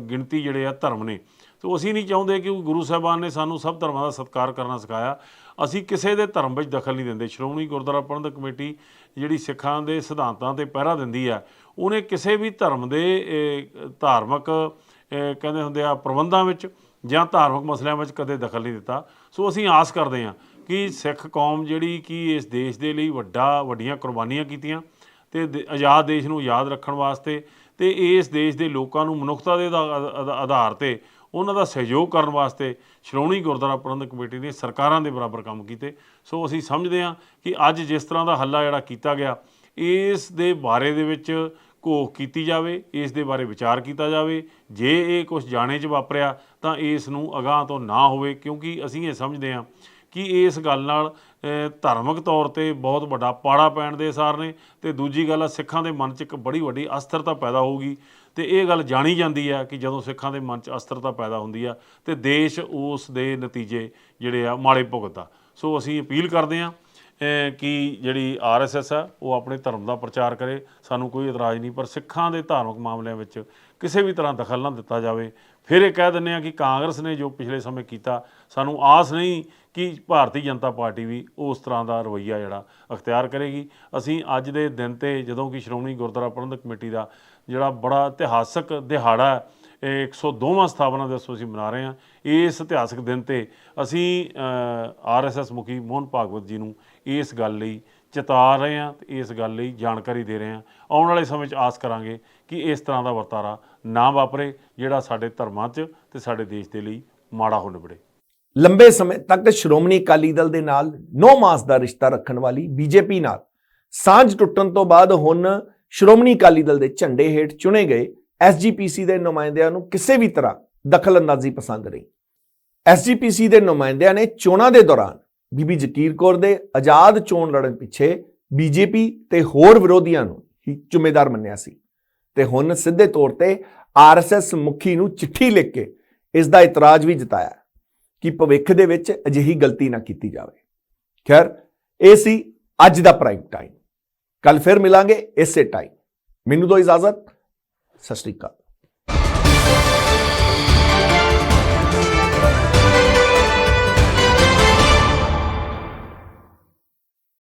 ਗਿਣਤੀ ਜਿਹੜੇ ਆ ਧਰਮ ਨੇ। ਸੋ ਅਸੀਂ ਨਹੀਂ ਚਾਹੁੰਦੇ ਕਿ ਗੁਰੂ ਸਾਹਿਬਾਨ ਨੇ ਸਾਨੂੰ ਸਭ ਧਰਮਾਂ ਦਾ ਸਤਿਕਾਰ ਕਰਨਾ ਸਿਖਾਇਆ, ਅਸੀਂ ਕਿਸੇ ਦੇ ਧਰਮ ਵਿੱਚ ਦਖਲ ਨਹੀਂ ਦਿੰਦੇ। ਸ਼੍ਰੋਮਣੀ ਗੁਰਦੁਆਰਾ ਪ੍ਰਬੰਧਕ ਕਮੇਟੀ ਜਿਹੜੀ ਸਿੱਖਾਂ ਦੇ ਸਿਧਾਂਤਾਂ 'ਤੇ ਪਹਿਰਾ ਦਿੰਦੀ ਹੈ, ਉਹਨੇ ਕਿਸੇ ਵੀ ਧਰਮ ਦੇ ਧਾਰਮਿਕ ਕਹਿੰਦੇ ਹੁੰਦੇ ਆ ਪ੍ਰਬੰਧਾਂ ਵਿੱਚ ਜਾਂ ਧਾਰਮਿਕ ਮਸਲਿਆਂ ਵਿੱਚ ਕਦੇ ਦਖਲ ਨਹੀਂ ਦਿੱਤਾ। ਸੋ ਅਸੀਂ ਆਸ ਕਰਦੇ ਹਾਂ ਕਿ ਸਿੱਖ ਕੌਮ ਜਿਹੜੀ ਕਿ ਇਸ ਦੇਸ਼ ਦੇ ਲਈ ਵੱਡੀਆਂ ਕੁਰਬਾਨੀਆਂ ਕੀਤੀਆਂ ਤੇ ਆਜ਼ਾਦ ਦੇਸ਼ ਨੂੰ ਯਾਦ ਰੱਖਣ ਵਾਸਤੇ ਤੇ ਇਸ ਦੇਸ਼ ਦੇ ਲੋਕਾਂ ਨੂੰ ਮਨੁੱਖਤਾ ਦੇ ਆਧਾਰ ਤੇ ਉਹਨਾਂ ਦਾ ਸਹਿਯੋਗ ਕਰਨ ਵਾਸਤੇ ਸ਼੍ਰੋਮਣੀ ਗੁਰਦੁਆਰਾ ਪ੍ਰਬੰਧਕ ਕਮੇਟੀ ਨੇ ਸਰਕਾਰਾਂ ਦੇ ਬਰਾਬਰ ਕੰਮ ਕੀਤੇ। ਸੋ ਅਸੀਂ ਸਮਝਦੇ ਹਾਂ ਕਿ ਅੱਜ ਜਿਸ ਤਰ੍ਹਾਂ ਦਾ ਹੱਲਾ ਜਿਹੜਾ ਕੀਤਾ ਗਿਆ, ਇਸ ਦੇ ਬਾਰੇ ਦੇ ਵਿੱਚ ਘੋਖ ਕੀਤੀ ਜਾਵੇ, ਇਸ ਦੇ ਬਾਰੇ ਵਿਚਾਰ ਕੀਤਾ ਜਾਵੇ। ਜੇ ਇਹ ਕੁਝ ਜਾਣੇ 'ਚ ਵਾਪਰਿਆ ਤਾਂ ਇਸ ਨੂੰ ਅਗਾਂਹ ਤੋਂ ਨਾ ਹੋਵੇ, ਕਿਉਂਕਿ ਅਸੀਂ ਇਹ ਸਮਝਦੇ ਹਾਂ ਕਿ ਇਸ ਗੱਲ ਨਾਲ ਧਾਰਮਿਕ ਤੌਰ 'ਤੇ ਬਹੁਤ ਵੱਡਾ ਪਾੜਾ ਪੈਣ ਦੇ ਅਸਾਰ ਨੇ ਤੇ ਦੂਜੀ ਗੱਲ ਆ ਸਿੱਖਾਂ ਦੇ ਮਨ 'ਚ ਇੱਕ ਬੜੀ ਵੱਡੀ ਅਸਥਿਰਤਾ ਪੈਦਾ ਹੋਊਗੀ ਤੇ ਇਹ ਗੱਲ ਜਾਣੀ ਜਾਂਦੀ ਹੈ ਕਿ ਜਦੋਂ ਸਿੱਖਾਂ ਦੇ ਮਨ 'ਚ ਅਸਥਿਰਤਾ ਪੈਦਾ ਹੁੰਦੀ ਆ ਤੇ ਦੇਸ਼ ਉਸ ਦੇ ਨਤੀਜੇ ਜਿਹੜੇ ਆ ਮਾੜੇ ਭੁਗਤਦਾ। ਸੋ ਅਸੀਂ ਅਪੀਲ ਕਰਦੇ ਹਾਂ ਕਿ ਜਿਹੜੀ ਆਰਐਸਐਸ ਆ ਉਹ ਆਪਣੇ ਧਰਮ ਦਾ ਪ੍ਰਚਾਰ ਕਰੇ, ਸਾਨੂੰ ਕੋਈ ਇਤਰਾਜ਼ ਨਹੀਂ, ਪਰ ਸਿੱਖਾਂ ਦੇ ਧਾਰਮਿਕ ਮਾਮਲਿਆਂ ਵਿੱਚ ਕਿਸੇ ਵੀ ਤਰ੍ਹਾਂ ਦਖਲ ਨਾ ਦਿੱਤਾ ਜਾਵੇ। ਫਿਰ ਇਹ ਕਹਿ ਦਿੰਦੇ ਹਾਂ ਕਿ ਕਾਂਗਰਸ ਨੇ ਜੋ ਪਿਛਲੇ ਸਮੇਂ ਕੀਤਾ, ਸਾਨੂੰ ਆਸ ਨਹੀਂ ਕਿ ਭਾਰਤੀ ਜਨਤਾ ਪਾਰਟੀ ਵੀ ਉਸ ਤਰ੍ਹਾਂ ਦਾ ਰਵੱਈਆ ਜਿਹੜਾ ਅਖਤਿਆਰ ਕਰੇਗੀ। ਅਸੀਂ ਅੱਜ ਦੇ ਦਿਨ 'ਤੇ ਜਦੋਂ ਕਿ ਸ਼੍ਰੋਮਣੀ ਗੁਰਦੁਆਰਾ ਪ੍ਰਬੰਧਕ ਕਮੇਟੀ ਦਾ ਜਿਹੜਾ ਬੜਾ ਇਤਿਹਾਸਕ ਦਿਹਾੜਾ 102ਵਾਂ ਸਥਾਪਨਾ ਦਿਵਸ ਅਸੀਂ ਮਨਾ ਰਹੇ ਹਾਂ, ਇਸ ਇਤਿਹਾਸਕ ਦਿਨ 'ਤੇ ਅਸੀਂ ਆਰਐਸਐਸ ਮੁਖੀ ਮੋਹਨ ਭਾਗਵਤ ਜੀ ਨੂੰ ਇਸ ਗੱਲ ਲਈ ਚੇਤਾ ਰਹੇ ਹਾਂ ਤੇ ਇਸ ਗੱਲ ਲਈ ਜਾਣਕਾਰੀ ਦੇ ਰਹੇ ਹਾਂ। ਆਉਣ ਵਾਲੇ ਸਮੇਂ 'ਚ ਆਸ ਕਰਾਂਗੇ ਕਿ ਇਸ ਤਰ੍ਹਾਂ ਦਾ ਵਰਤਾਰਾ ਨਾ ਵਾਪਰੇ ਜਿਹੜਾ ਸਾਡੇ ਧਰਮਾਂ 'ਚ ਤੇ ਸਾਡੇ ਦੇਸ਼ ਦੇ ਲਈ ਮਾੜਾ ਹੋ ਨਿਬੜੇ। ਲੰਬੇ ਸਮੇਂ ਤੱਕ ਸ਼੍ਰੋਮਣੀ ਅਕਾਲੀ ਦਲ ਦੇ ਨਾਲ 9 ਮਾਸ ਦਾ ਰਿਸ਼ਤਾ ਰੱਖਣ ਵਾਲੀ ਬੀਜੇਪੀ ਨਾਲ ਸਾਂਝ ਟੁੱਟਣ ਤੋਂ ਬਾਅਦ ਹੁਣ ਸ਼੍ਰੋਮਣੀ ਅਕਾਲੀ ਦਲ ਦੇ ਝੰਡੇ ਹੇਠ ਚੁਣੇ ਗਏ ਐਸਜੀਪੀਸੀ ਦੇ ਨੁਮਾਇੰਦਿਆਂ ਨੂੰ ਕਿਸੇ ਵੀ ਤਰ੍ਹਾਂ ਦਖਲਅੰਦਾਜ਼ੀ ਪਸੰਦ ਨਹੀਂ। ਐਸਜੀਪੀਸੀ ਦੇ ਨੁਮਾਇੰਦਿਆਂ ਨੇ ਚੋਣਾਂ ਦੇ ਦੌਰਾਨ ਬੀਬੀ ਜਗੀਰ ਕੌਰ ਦੇ ਆਜ਼ਾਦ ਚੋਣ ਲੜਨ ਪਿੱਛੇ ਬੀਜੇਪੀ ਤੇ ਹੋਰ ਵਿਰੋਧੀਆਂ ਨੂੰ ਹੀ ਜ਼ਿੰਮੇਦਾਰ ਮੰਨਿਆ ਸੀ ਤੇ ਹੁਣ ਸਿੱਧੇ ਤੌਰ ਤੇ ਆਰਐਸਐਸ ਮੁਖੀ ਨੂੰ ਚਿੱਠੀ ਲਿਖ ਕੇ ਇਸ ਦਾ ਇਤਰਾਜ਼ ਵੀ ਜਤਾਇਆ ਕਿ ਭਵਿੱਖ ਦੇ ਵਿੱਚ ਅਜਿਹੀ ਗਲਤੀ ਨਾ ਕੀਤੀ ਜਾਵੇ। ਖੈਰ, ਇਹ ਸੀ ਅੱਜ ਦਾ ਪ੍ਰਾਈਮ ਟਾਈਮ। ਕੱਲ ਫਿਰ ਮਿਲਾਂਗੇ ਇਸੇ ਟਾਈਮ। ਮੈਨੂੰ ਦਿਓ ਇਜਾਜ਼ਤ। ਸਤਿ ਸ਼੍ਰੀ ਅਕਾਲ।